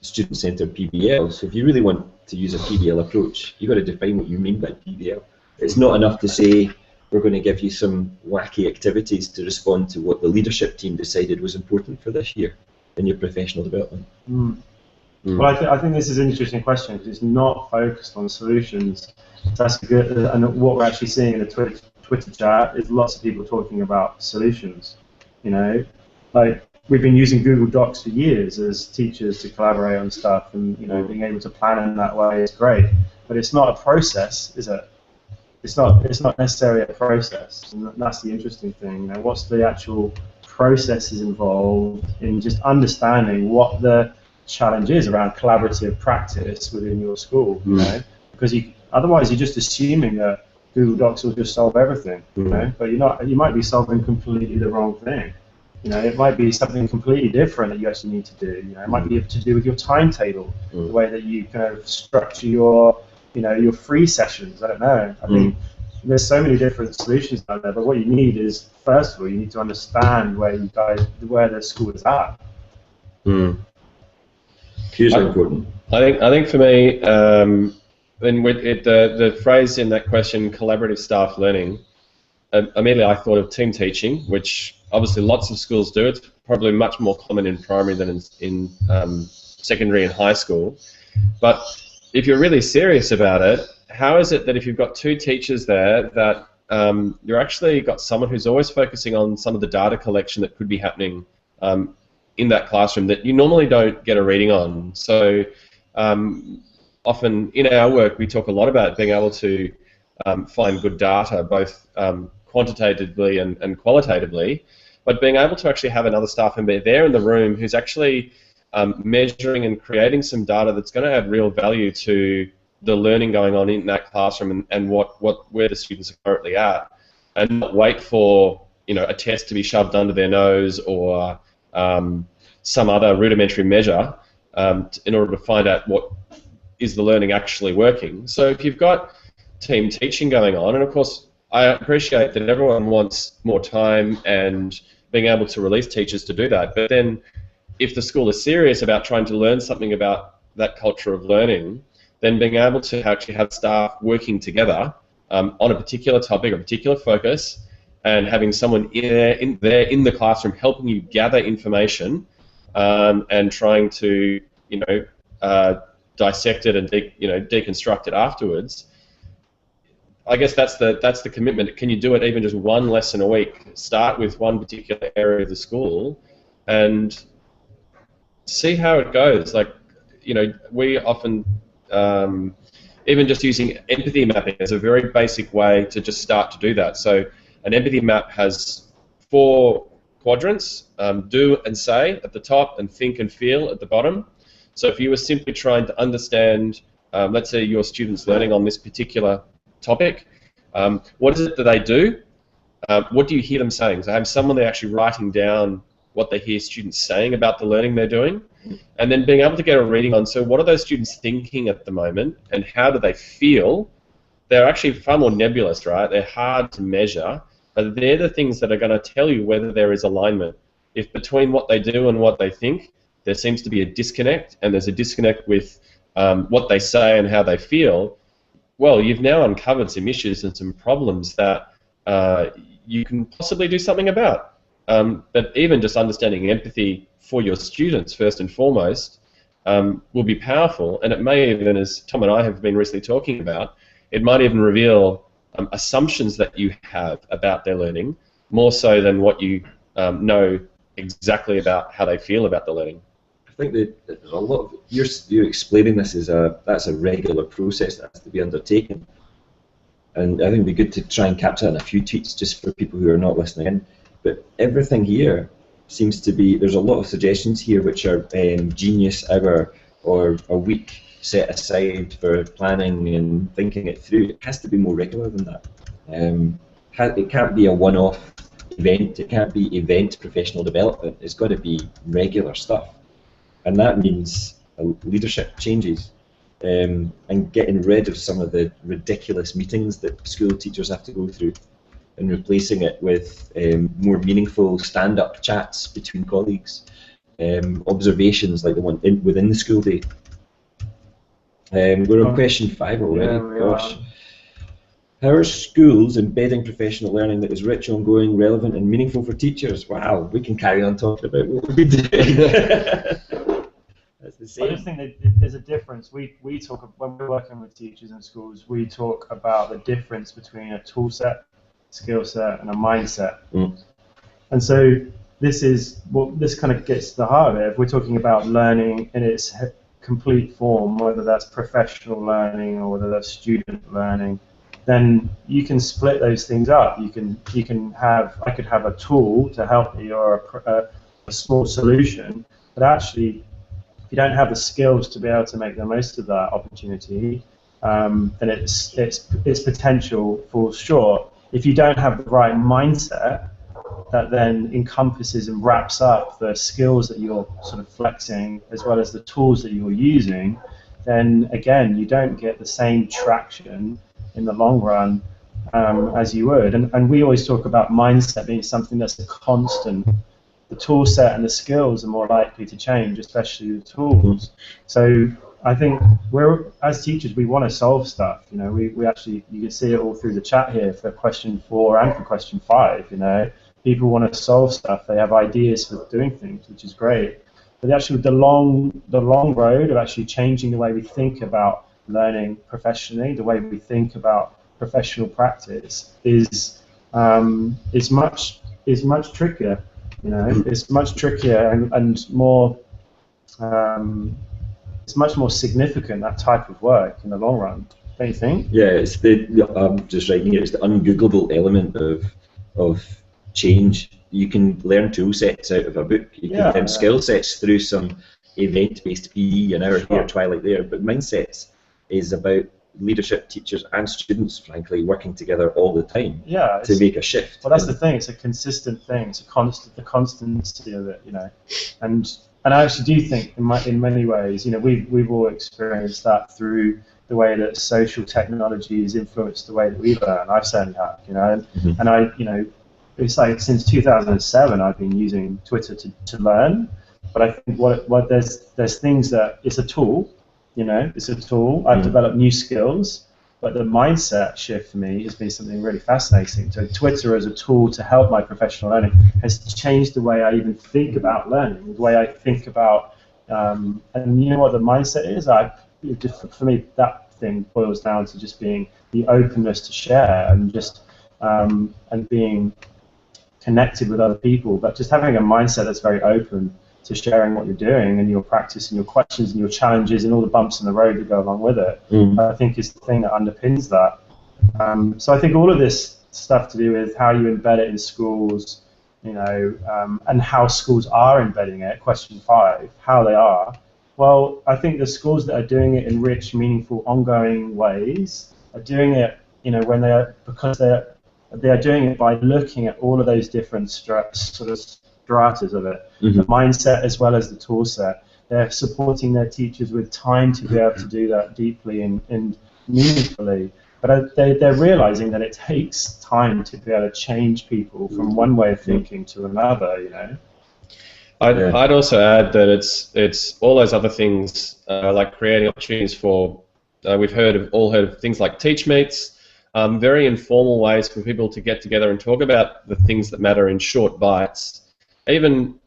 student-centred PBL. So if you really want to use a PBL approach, you've got to define what you mean by PBL. It's not enough to say, we're going to give you some wacky activities to respond to what the leadership team decided was important for this year in your professional development. Well, I think this is an interesting question because it's not focused on solutions. That's good, and what we're actually seeing in the Twitter chat is lots of people talking about solutions. Like we've been using Google Docs for years as teachers to collaborate on stuff, and being able to plan in that way is great. But it's not a process, is it? It's not necessarily a process, and that's the interesting thing. What's the actual processes involved in just understanding what the challenge is around collaborative practice within your school, you know, because otherwise you're just assuming that Google Docs will just solve everything, you know, but you're not. You might be solving completely the wrong thing. You know, it might be something completely different that you actually need to do. You know, it might be to do with your timetable, the way that you kind of structure your, you know, your free sessions. I don't know. I think there's so many different solutions out there, but what you need is, first of all, you need to understand where the school is at. Hugely important. I think for me, and with the phrase in that question, collaborative staff learning, immediately I thought of team teaching, which obviously lots of schools do. It's probably much more common in primary than in secondary and high school. But if you're really serious about it, how is it that if you've got two teachers there that you're actually got someone who's always focusing on some of the data collection that could be happening in that classroom that you normally don't get a reading on? So often in our work we talk a lot about being able to find good data, both quantitatively and qualitatively, but being able to actually have another staff member there in the room who's actually measuring and creating some data that's going to add real value to the learning going on in that classroom and where the students are currently at, and not wait for, you know, a test to be shoved under their nose or some other rudimentary measure in order to find out what is the learning actually working. So if you've got team teaching going on, and of course I appreciate that everyone wants more time and being able to release teachers to do that, but then if the school is serious about trying to learn something about that culture of learning, then being able to actually have staff working together on a particular topic, a particular focus, and having someone in the classroom helping you gather information and trying to, you know, dissect it and deconstruct it afterwards. I guess that's the commitment. Can you do it even just one lesson a week? Start with one particular area of the school and see how it goes. Like, you know, we often even just using empathy mapping as a very basic way to just start to do that. So an empathy map has 4 quadrants: do and say at the top, and think and feel at the bottom. So if you were simply trying to understand, let's say your students learning on this particular topic, what is it that they do? What do you hear them saying? So have someone there actually writing down what they hear students saying about the learning they're doing, and then being able to get a reading on, so what are those students thinking at the moment and how do they feel? They're actually far more nebulous, right? They're hard to measure, but they're the things that are going to tell you whether there is alignment. If between what they do and what they think, there seems to be a disconnect, and there's a disconnect with what they say and how they feel, well, you've now uncovered some issues and some problems that you can possibly do something about. But even just understanding empathy for your students first and foremost will be powerful, and it may even, as Tom and I have been recently talking about, it might even reveal assumptions that you have about their learning, more so than what you know exactly about how they feel about the learning. I think that there's a lot of you're explaining this as that's a regular process that has to be undertaken, and I think it'd be good to try and capture that in a few tweets just for people who are not listening in. But everything here seems to be, there's a lot of suggestions here which are genius hour or a week set aside for planning and thinking it through. It has to be more regular than that. It can't be a one-off event. It can't be event professional development. It's got to be regular stuff. And that means leadership changes and getting rid of some of the ridiculous meetings that school teachers have to go through, and replacing it with more meaningful stand-up chats between colleagues, observations like the one within the school day. We're on question 5 already. Yeah, Gosh. How are schools embedding professional learning that is rich, ongoing, relevant, and meaningful for teachers? Wow, we can carry on talking about what we do. That's the same. I just think that there's a difference. We talk, when we're working with teachers in schools, we talk about the difference between a tool set, skill set, and a mindset. And so this kind of gets to the heart of it. If we're talking about learning in its complete form, whether that's professional learning or whether that's student learning, then you can split those things up. I could have a tool to help me, or a small solution, but actually if you don't have the skills to be able to make the most of that opportunity, then its potential falls short. If you don't have the right mindset that then encompasses and wraps up the skills that you're sort of flexing as well as the tools that you're using, then again, you don't get the same traction in the long run as you would. And we always talk about mindset being something that's a constant. The tool set and the skills are more likely to change, especially the tools. So I think as teachers, we want to solve stuff. You know, we actually, you can see it all through the chat here for question 4 and for question 5. You know, people want to solve stuff. They have ideas for doing things, which is great. But actually, the long road of actually changing the way we think about learning professionally, the way we think about professional practice is much trickier. You know, it's much trickier and more. It's much more significant, that type of work in the long run. Don't you think? Yeah, it's I'm just writing here. It's the ungoogleable element of change. You can learn tool sets out of a book. You can learn skill sets through some event-based PD, an hour here, twilight there. But mindsets is about leadership, teachers, and students, frankly, working together all the time to make a shift. Well, that's the thing. It's a consistent thing. It's the constancy of it, you know. And I actually do think, in many ways, you know, we've all experienced that through the way that social technology has influenced the way that we learn. I certainly have, you know. And I, you know, it's like since 2007 I've been using Twitter to learn. But I think what there's things that it's a tool. You know, it's a tool. I've developed new skills, but the mindset shift for me has been something really fascinating. So Twitter as a tool to help my professional learning has changed the way I even think about learning, the way I think about, and you know what the mindset is? For me, that thing boils down to just being the openness to share and just and being connected with other people, but just having a mindset that's very open to sharing what you're doing and your practice and your questions and your challenges and all the bumps in the road that go along with it, I think is the thing that underpins that. So I think all of this stuff to do with how you embed it in schools, you know, and how schools are embedding it, question 5, how they are. Well, I think the schools that are doing it in rich, meaningful, ongoing ways are doing it, you know, because they are doing it by looking at all of those different sort of stratas of it, the mindset as well as the tool set. They're supporting their teachers with time to be able to do that deeply and meaningfully. But they're realizing that it takes time to be able to change people from one way of thinking to another, you know. I'd also add that it's all those other things like creating opportunities for, we've all heard of things like teach meets, very informal ways for people to get together and talk about the things that matter in short bites. Even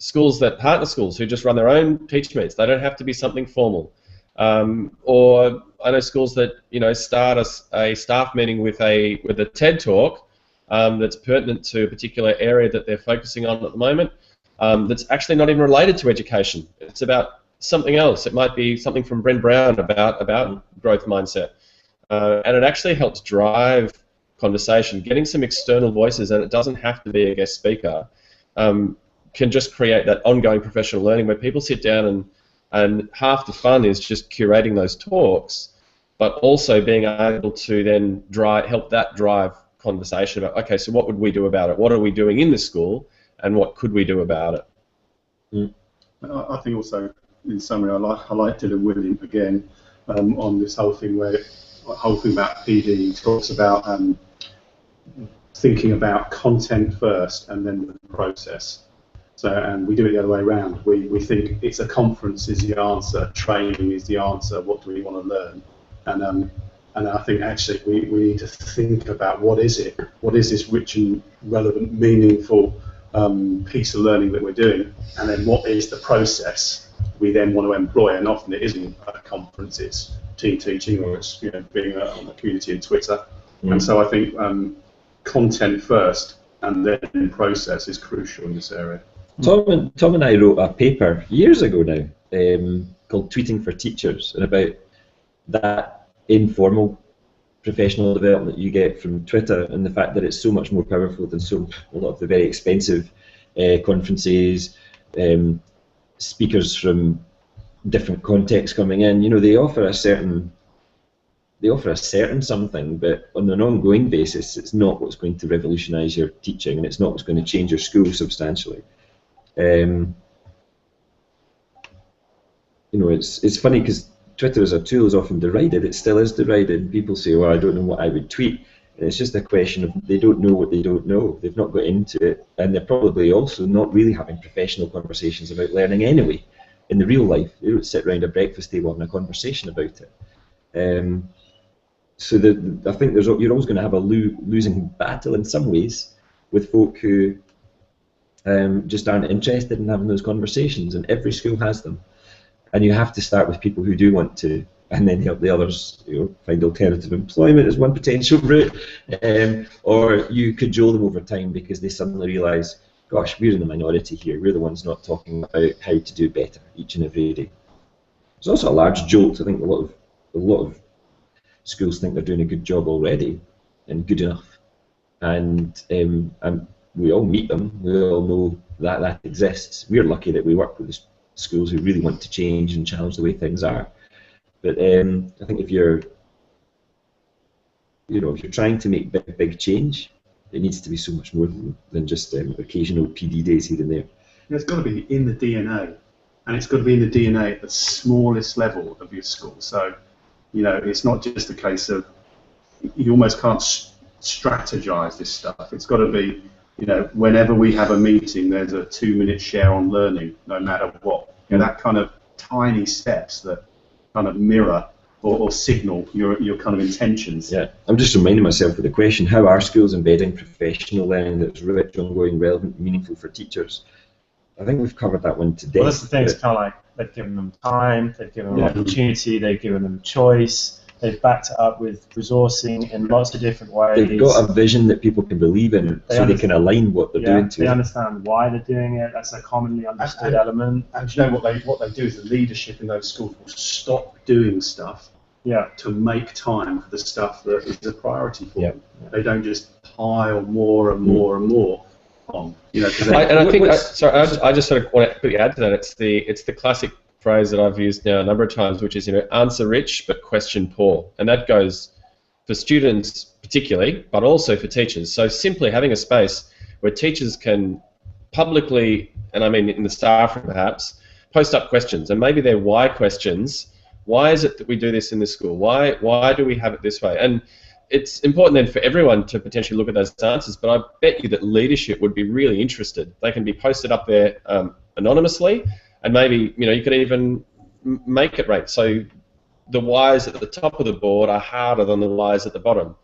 partner schools who just run their own teach meets, they don't have to be something formal. Or I know schools that, you know, start a staff meeting with a TED talk that's pertinent to a particular area that they're focusing on at the moment. That's actually not even related to education. It's about something else. It might be something from Brent Brown about growth mindset, and it actually helps drive conversation. Getting some external voices, and it doesn't have to be a guest speaker. Can just create that ongoing professional learning where people sit down and half the fun is just curating those talks, but also being able to then help that drive conversation about, okay, so what would we do about it? What are we doing in the school, and what could we do about it? I think also, in summary, I like Dylan William again on this whole thing about PD. He talks about thinking about content first and then the process. So, and we do it the other way around. We think it's a conference is the answer, training is the answer, what do we want to learn? And I think actually we need to think about what is this rich and relevant, meaningful piece of learning that we're doing, and then what is the process we then want to employ. And often it isn't a conference, it's team teaching, or it's, you know, being on the community in Twitter. And so I think content first and then process is crucial in this area. Tom and I wrote a paper years ago now called Tweeting for Teachers, and about that informal professional development you get from Twitter, and the fact that it's so much more powerful than a lot of the very expensive conferences, speakers from different contexts coming in. You know, they offer a certain something, but on an ongoing basis, it's not what's going to revolutionise your teaching, and it's not what's going to change your school substantially. You know, it's funny because Twitter as a tool is often derided. It still is derided. People say, well, I don't know what I would tweet. And it's just a question of they don't know what they don't know. They've not got into it, and they're probably also not really having professional conversations about learning anyway. In the real life, they don't sit around a breakfast table having a conversation about it. So I think you're always going to have a losing battle in some ways with folk who just aren't interested in having those conversations, and every school has them. And you have to start with people who do want to, and then help the others, you know, find alternative employment as one potential route, or you cajole them over time because they suddenly realise, gosh, we're in the minority here. We're the ones not talking about how to do better each and every day. There's also a large jolt. I think a lot of schools think they're doing a good job already and good enough, and we all meet them. We all know that exists. We're lucky that we work with the schools who really want to change and challenge the way things are. But I think if you're trying to make big change, it needs to be so much more than just occasional PD days here and there. It's got to be in the DNA, and it's got to be in the DNA at the smallest level of your school. So, you know, it's not just a case of you almost can't strategize this stuff. It's got to be, you know, whenever we have a meeting, there's a 2-minute share on learning, no matter what. You know, that kind of tiny steps that kind of mirror or signal your kind of intentions. Yeah, I'm just reminding myself of the question: how are schools embedding professional learning that's rich, ongoing, relevant, meaningful for teachers? I think we've covered that one today. Well, that's the thing. It's kind of like they've given them time, they've given them opportunity, they've given them choice, they've backed it up with resourcing in lots of different ways. They've got a vision that people can believe in, so they can align what they're doing to they it. understand why they're doing it. That's a commonly understood element. And you know what they do is the leadership in those schools will stop doing stuff to make time for the stuff that is a priority for them. They don't just pile more and more and more on. You know, I just sort of want to quickly add to that. It's the classic phrase that I've used now a number of times, which is, you know, answer rich but question poor, and that goes for students particularly, but also for teachers. So simply having a space where teachers can publicly, and I mean in the staff room perhaps, post up questions, and maybe they're why questions. Why is it that we do this in this school? Why do we have it this way? And it's important then for everyone to potentially look at those answers, but I bet you that leadership would be really interested. They can be posted up there anonymously, and maybe, you know, you could even make it right. So the whys at the top of the board are harder than the whys at the bottom.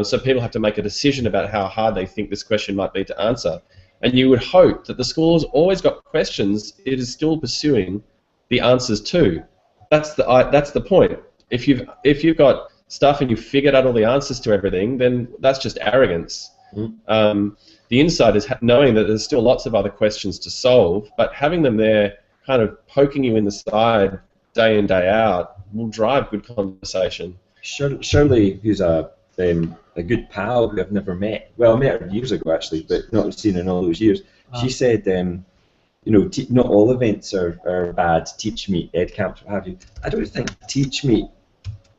So people have to make a decision about how hard they think this question might be to answer. And you would hope that the school has always got questions it is still pursuing the answers to. That's the point. If you've got stuff and you've figured out all the answers to everything, then that's just arrogance. The insight is knowing that there's still lots of other questions to solve, but having them there kind of poking you in the side day in, day out will drive good conversation. Shirley, who's a good pal who I've never met, well, I met her years ago actually, but not seen her in all those years, she said, you know, not all events are bad, Teach Meet, Ed Camps, what have you. I don't think Teach Meet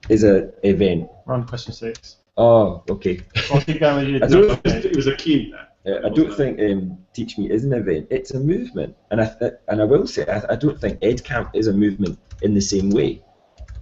is an event. We're on question 6. Oh, okay. I'll keep going with you. It was a key there. I don't think Teach Me is an event. It's a movement, and I will say I don't think Ed Camp is a movement in the same way,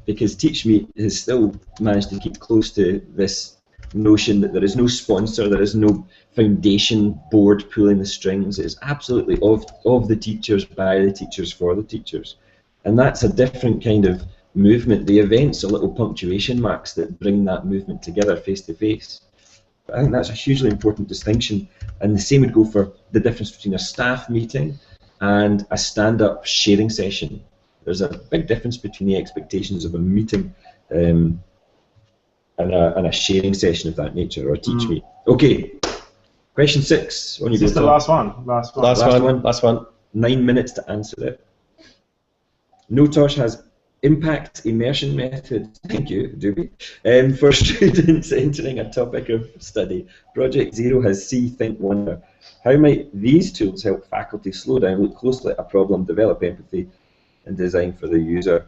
because Teach Me has still managed to keep close to this notion that there is no sponsor, there is no foundation board pulling the strings. It's absolutely of the teachers, by the teachers, for the teachers, and that's a different kind of movement. The events are little punctuation marks that bring that movement together face to face. I think that's a hugely important distinction, and the same would go for the difference between a staff meeting and a stand-up sharing session. There's a big difference between the expectations of a meeting and a sharing session of that nature, or Teach Me. Okay, question 6. Is this the last one? Last one. 9 minutes to answer it. McIntosh has impact immersion method, thank you, Doobie, for students entering a topic of study. Project Zero has See, Think, Wonder. How might these tools help faculty slow down, look closely at a problem, develop empathy, and design for the user.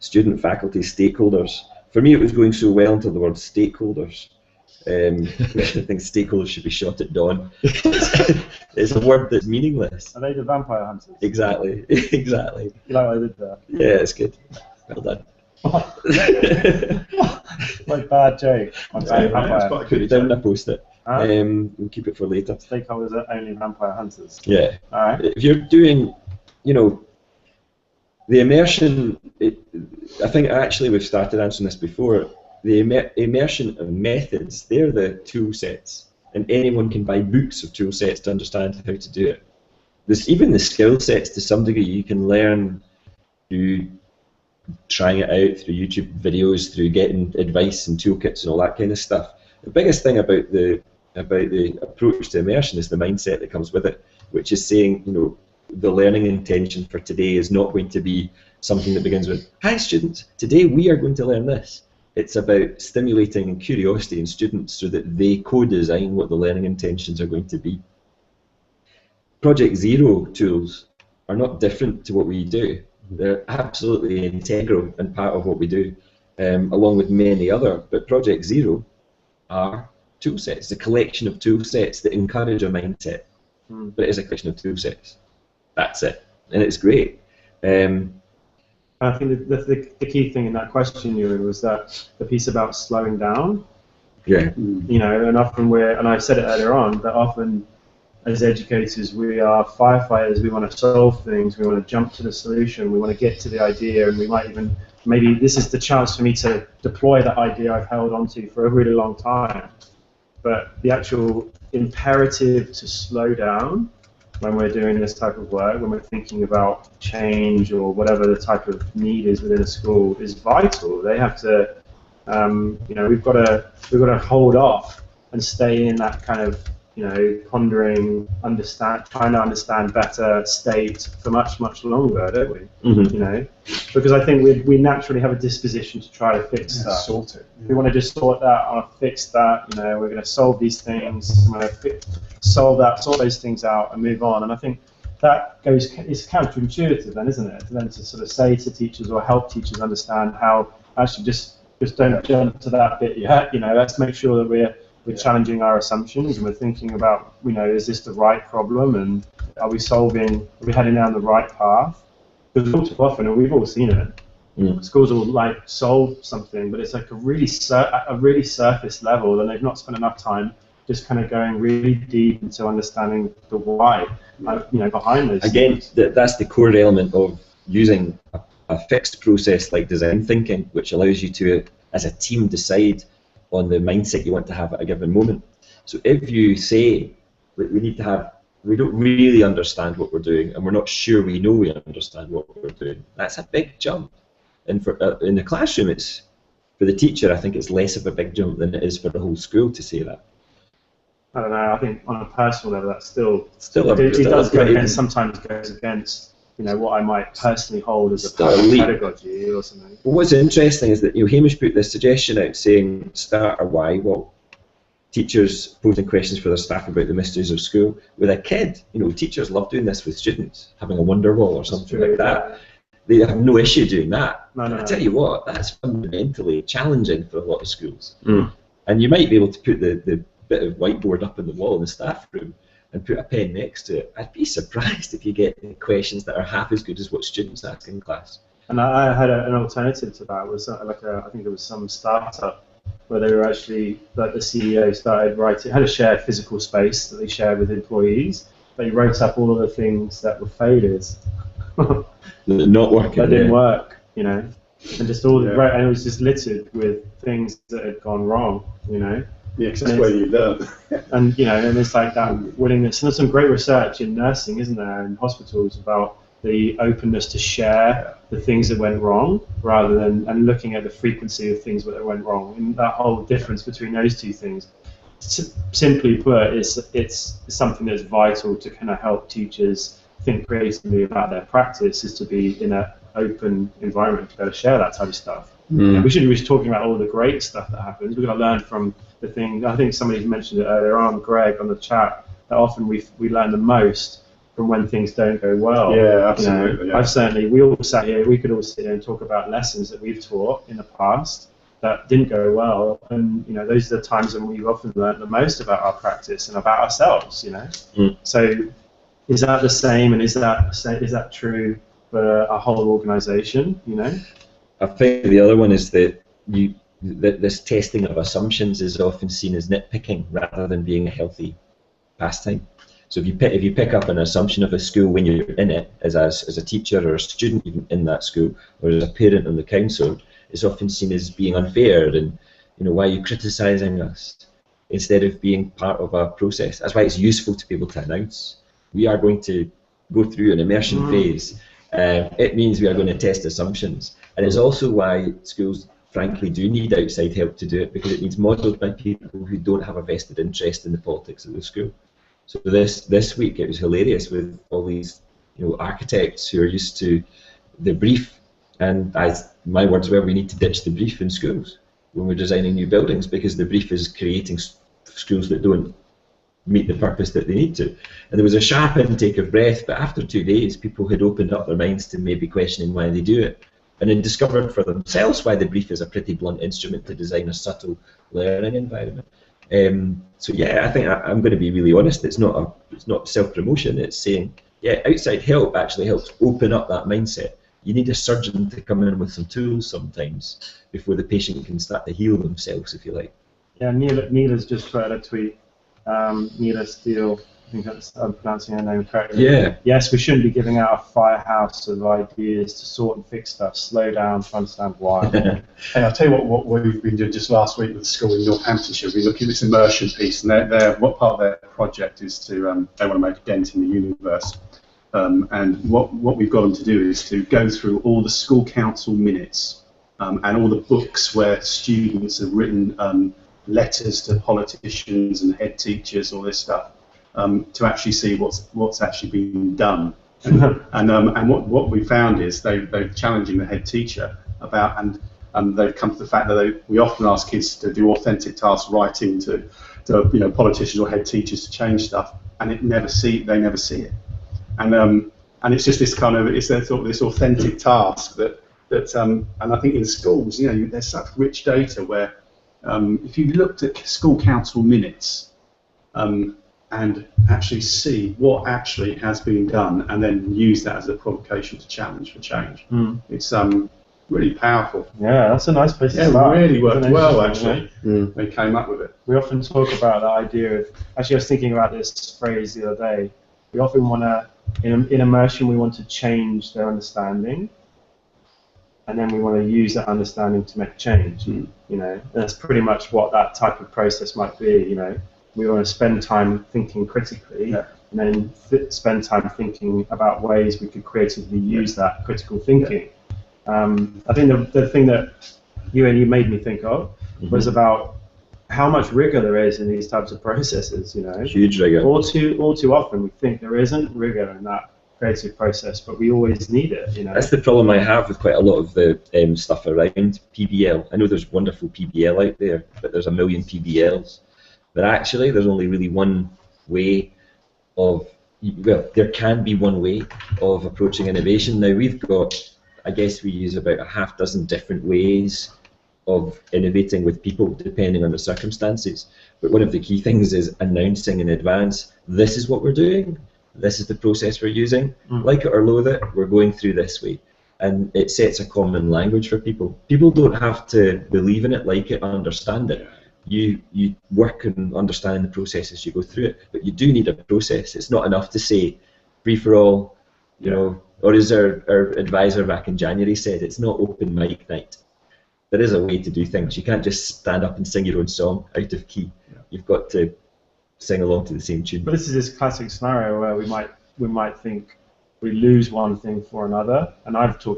Student, faculty, stakeholders. For me, it was going so well until the word stakeholders. I think stakeholders should be shot at dawn. It's a word that's meaningless. Are they the vampire hunters? Exactly, exactly. You like what I did there? Yeah, it's good. Well done. Like bad joke. On saying Yeah, it's vampire. quite a Put good it down and post it. Huh? We'll keep it for later. Stakeholders are only vampire hunters. Yeah. Alright. If you're doing, you know, the immersion, I think actually we've started answering this before. The immersion of methods, they're the tool sets, and anyone can buy books of tool sets to understand how to do it. There's even the skill sets to some degree you can learn through trying it out, through YouTube videos, through getting advice and toolkits and all that kind of stuff. The biggest thing about the approach to immersion is the mindset that comes with it, which is saying, you know, the learning intention for today is not going to be something that begins with, "Hi students, today we are going to learn this." It's about stimulating curiosity in students so that they co-design what the learning intentions are going to be. Project Zero tools are not different to what we do. They're absolutely integral and part of what we do, along with many other. But Project Zero are tool sets, a collection of tool sets that encourage a mindset. But it is a collection of tool sets. That's it, and it's great. I think the key thing in that question, Ewan, was that the piece about slowing down. Yeah. You know, and often and I said it earlier on, that often as educators we are firefighters, we want to solve things, we want to jump to the solution, we want to get to the idea, and we might even, maybe this is the chance for me to deploy that idea I've held onto for a really long time. But the actual imperative to slow down when we're doing this type of work, when we're thinking about change or whatever the type of need is within a school, is vital. They have to, you know, we've got to hold off and stay in that kind of, you know, pondering, trying to understand better state for much, much longer, don't we? Mm-hmm. You know, because I think we naturally have a disposition to try to fix stuff. Sort it. We want to just sort that, I want to fix that, you know, we're going to solve these things, we're going to sort those things out and move on. And I think that it's counterintuitive then, isn't it? Then to sort of say to teachers or help teachers understand how actually just don't jump to that bit yet, you know, let's make sure that we're challenging our assumptions and we're thinking about, you know, is this the right problem and are we heading down the right path? Because all too often, and we've all seen it, schools will like solve something, but it's like a really surface level, and they've not spent enough time just kind of going really deep into understanding the why, you know, behind those Again, that's the core element of using a fixed process like design thinking, which allows you to, as a team, decide on the mindset you want to have at a given moment. So if you say we don't really understand what we're doing, and we're not sure we know we understand what we're doing, that's a big jump. And for in the classroom, it's for the teacher, I think it's less of a big jump than it is for the whole school to say that. I don't know. I think on a personal level, that's still sometimes goes against, you know, what I might personally hold as a pedagogy or something. Well, what's interesting is that, you know, Hamish put this suggestion out saying start a why. Well, teachers posing questions for their staff about the mysteries of school with a kid. You know, teachers love doing this with students, having a wonder wall or something like that. They have no issue doing that. No. I tell you what, that's fundamentally challenging for a lot of schools. And you might be able to put the bit of whiteboard up on the wall in the staff room and put a pen next to it. I'd be surprised if you get questions that are half as good as what students ask in class. And I had an alternative to that. It was I think it was some startup where they were actually, like the CEO started writing, had a shared physical space that they shared with employees, but he wrote up all of the things that were failures. Not working. That didn't work, you know, and just all and it was just littered with things that had gone wrong, you know. Yeah, because that's where you learn. And you know, and it's like that willingness. And there's some great research in nursing, isn't there, in hospitals about the openness to share the things that went wrong, rather than and looking at the frequency of things that went wrong, and that whole difference between those two things. Simply put, it's something that's vital to kind of help teachers think creatively about their practice, is to be in an open environment to be able to share that type of stuff. And we shouldn't be talking about all the great stuff that happens. We've got to learn from the thing. I think somebody mentioned it earlier on, Greg, on the chat, that often we learn the most from when things don't go well. Yeah, absolutely. You know, we all sat here, we could all sit here and talk about lessons that we've taught in the past that didn't go well, and you know, those are the times when we've often learned the most about our practice and about ourselves. You know, so is that the same, and is that true for a whole organisation? You know, I think the other one is that this testing of assumptions is often seen as nitpicking rather than being a healthy pastime. So if you pick up an assumption of a school when you're in it, as a teacher or a student even in that school, or as a parent on the council, it's often seen as being unfair, and you know, why are you criticising us, instead of being part of a process. That's why it's useful to be able to announce we are going to go through an immersion phase. It means we are going to test assumptions, and it's also why schools frankly do need outside help to do it, because it needs modelled by people who don't have a vested interest in the politics of the school. So this week it was hilarious with all these, you know, architects who are used to the brief, and my words were, we need to ditch the brief in schools when we're designing new buildings, because the brief is creating schools that don't meet the purpose that they need to. And there was a sharp intake of breath, but after 2 days people had opened up their minds to maybe questioning why they do it, and then discovered for themselves why the brief is a pretty blunt instrument to design a subtle learning environment. So yeah, I think I'm going to be really honest. It's not self-promotion. It's saying, yeah, outside help actually helps open up that mindset. You need a surgeon to come in with some tools sometimes before the patient can start to heal themselves, if you like. Yeah, Neela's just put out a tweet. Neela Steele, I think I'm pronouncing her name correctly. Yeah. Yes, we shouldn't be giving out a firehouse of ideas to sort and fix stuff. Slow down to understand why. And I'll tell you what we've been doing just last week with the school in Northamptonshire. We're looking at this immersion piece, and what part of their project is to they want to make a dent in the universe. And what we've got them to do is to go through all the school council minutes and all the books where students have written letters to politicians and head teachers, all this stuff, to actually see what's actually been done. And what we found is they're challenging the head teacher about, and they've come to the fact that we often ask kids to do authentic task writing to you know, politicians or head teachers to change stuff, and they never see it. And it's just this kind of, it's sort of this authentic task that and I think in schools, you know, there's such rich data where if you looked at school council minutes and actually see what actually has been done, and then use that as a provocation to challenge for change, it's really powerful. Yeah, that's a nice place to start. It really worked well, actually. They came up with it. We often talk about the idea of, actually I was thinking about this phrase the other day, we often want to, in immersion, we want to change their understanding, and then we want to use that understanding to make change. You know, that's pretty much what that type of process might be. You know, we want to spend time thinking critically, and then spend time thinking about ways we could creatively use that critical thinking. I think the thing that you made me think of was about how much rigor there is in these types of processes. You know, huge rigor. All too often we think there isn't rigor in that creative process, but we always need it. You know, that's the problem I have with quite a lot of the stuff around PBL. I know there's wonderful PBL out there, but there's a million PBLs. But actually, there's only really one way of, well, there can be one way of approaching innovation. Now we've got, I guess we use about a half dozen different ways of innovating with people depending on the circumstances. But one of the key things is announcing in advance, this is what we're doing, this is the process we're using, like it or loathe it, we're going through this way. And it sets a common language for people. People don't have to believe in it, like it, understand it. You work and understand the process as you go through it, but you do need a process. It's not enough to say free for all, you know, or as our advisor back in January said, it's not open mic night. There is a way to do things. You can't just stand up and sing your own song out of key. You've got to sing along to the same tune. But this is this classic scenario where we might think we lose one thing for another. And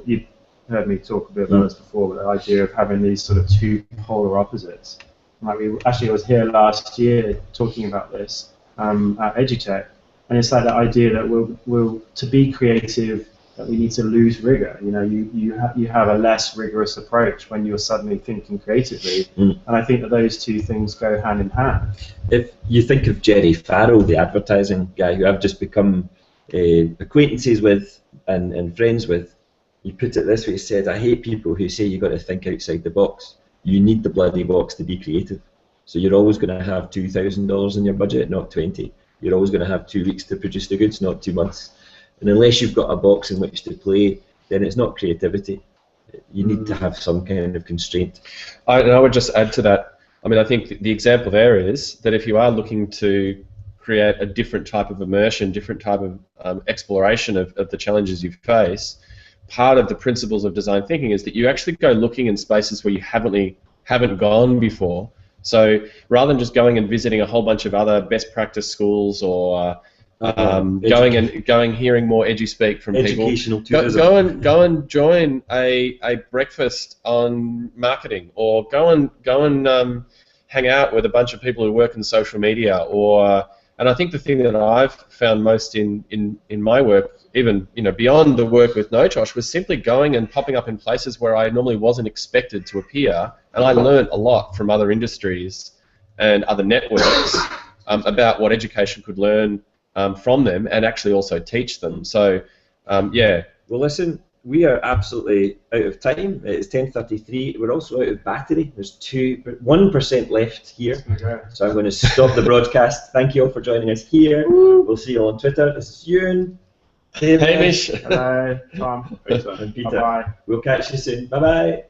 you've heard me talk a bit about this before, but the idea of having these sort of two polar opposites. Like I was here last year talking about this at EduTech, and it's like the idea that we'll to be creative, that we need to lose rigor. You know, you have a less rigorous approach when you're suddenly thinking creatively, and I think that those two things go hand in hand. If you think of Jerry Farrell, the advertising guy, who I've just become acquaintances with and friends with, you put it this way, he said, I hate people who say you've got to think outside the box. You need the bloody box to be creative. So you're always going to have $2,000 in your budget, not 20. You're always going to have 2 weeks to produce the goods, not 2 months. And unless you've got a box in which to play, then it's not creativity. You need to have some kind of constraint. I would just add to that. I mean, I think the example there is that if you are looking to create a different type of immersion, different type of exploration of the challenges you face, part of the principles of design thinking is that you actually go looking in spaces where you haven't gone before. So rather than just going and visiting a whole bunch of other best practice schools or hearing more edu-speak from Educational people, tourism. go and join a breakfast on marketing, or go and hang out with a bunch of people who work in social media, and I think the thing that I've found most in my work, even beyond the work with McIntosh, was simply going and popping up in places where I normally wasn't expected to appear, and I learned a lot from other industries and other networks about what education could learn from them, and actually also teach them. So, yeah. Well, listen, we are absolutely out of time. It's 10:33. We're also out of battery. There's 1% left here. Okay. So I'm going to stop the broadcast. Thank you all for joining us here. We'll see you all on Twitter. This is Ewan, Hamish. Hello, Tom. and Peter. Bye-bye. We'll catch you soon. Bye-bye.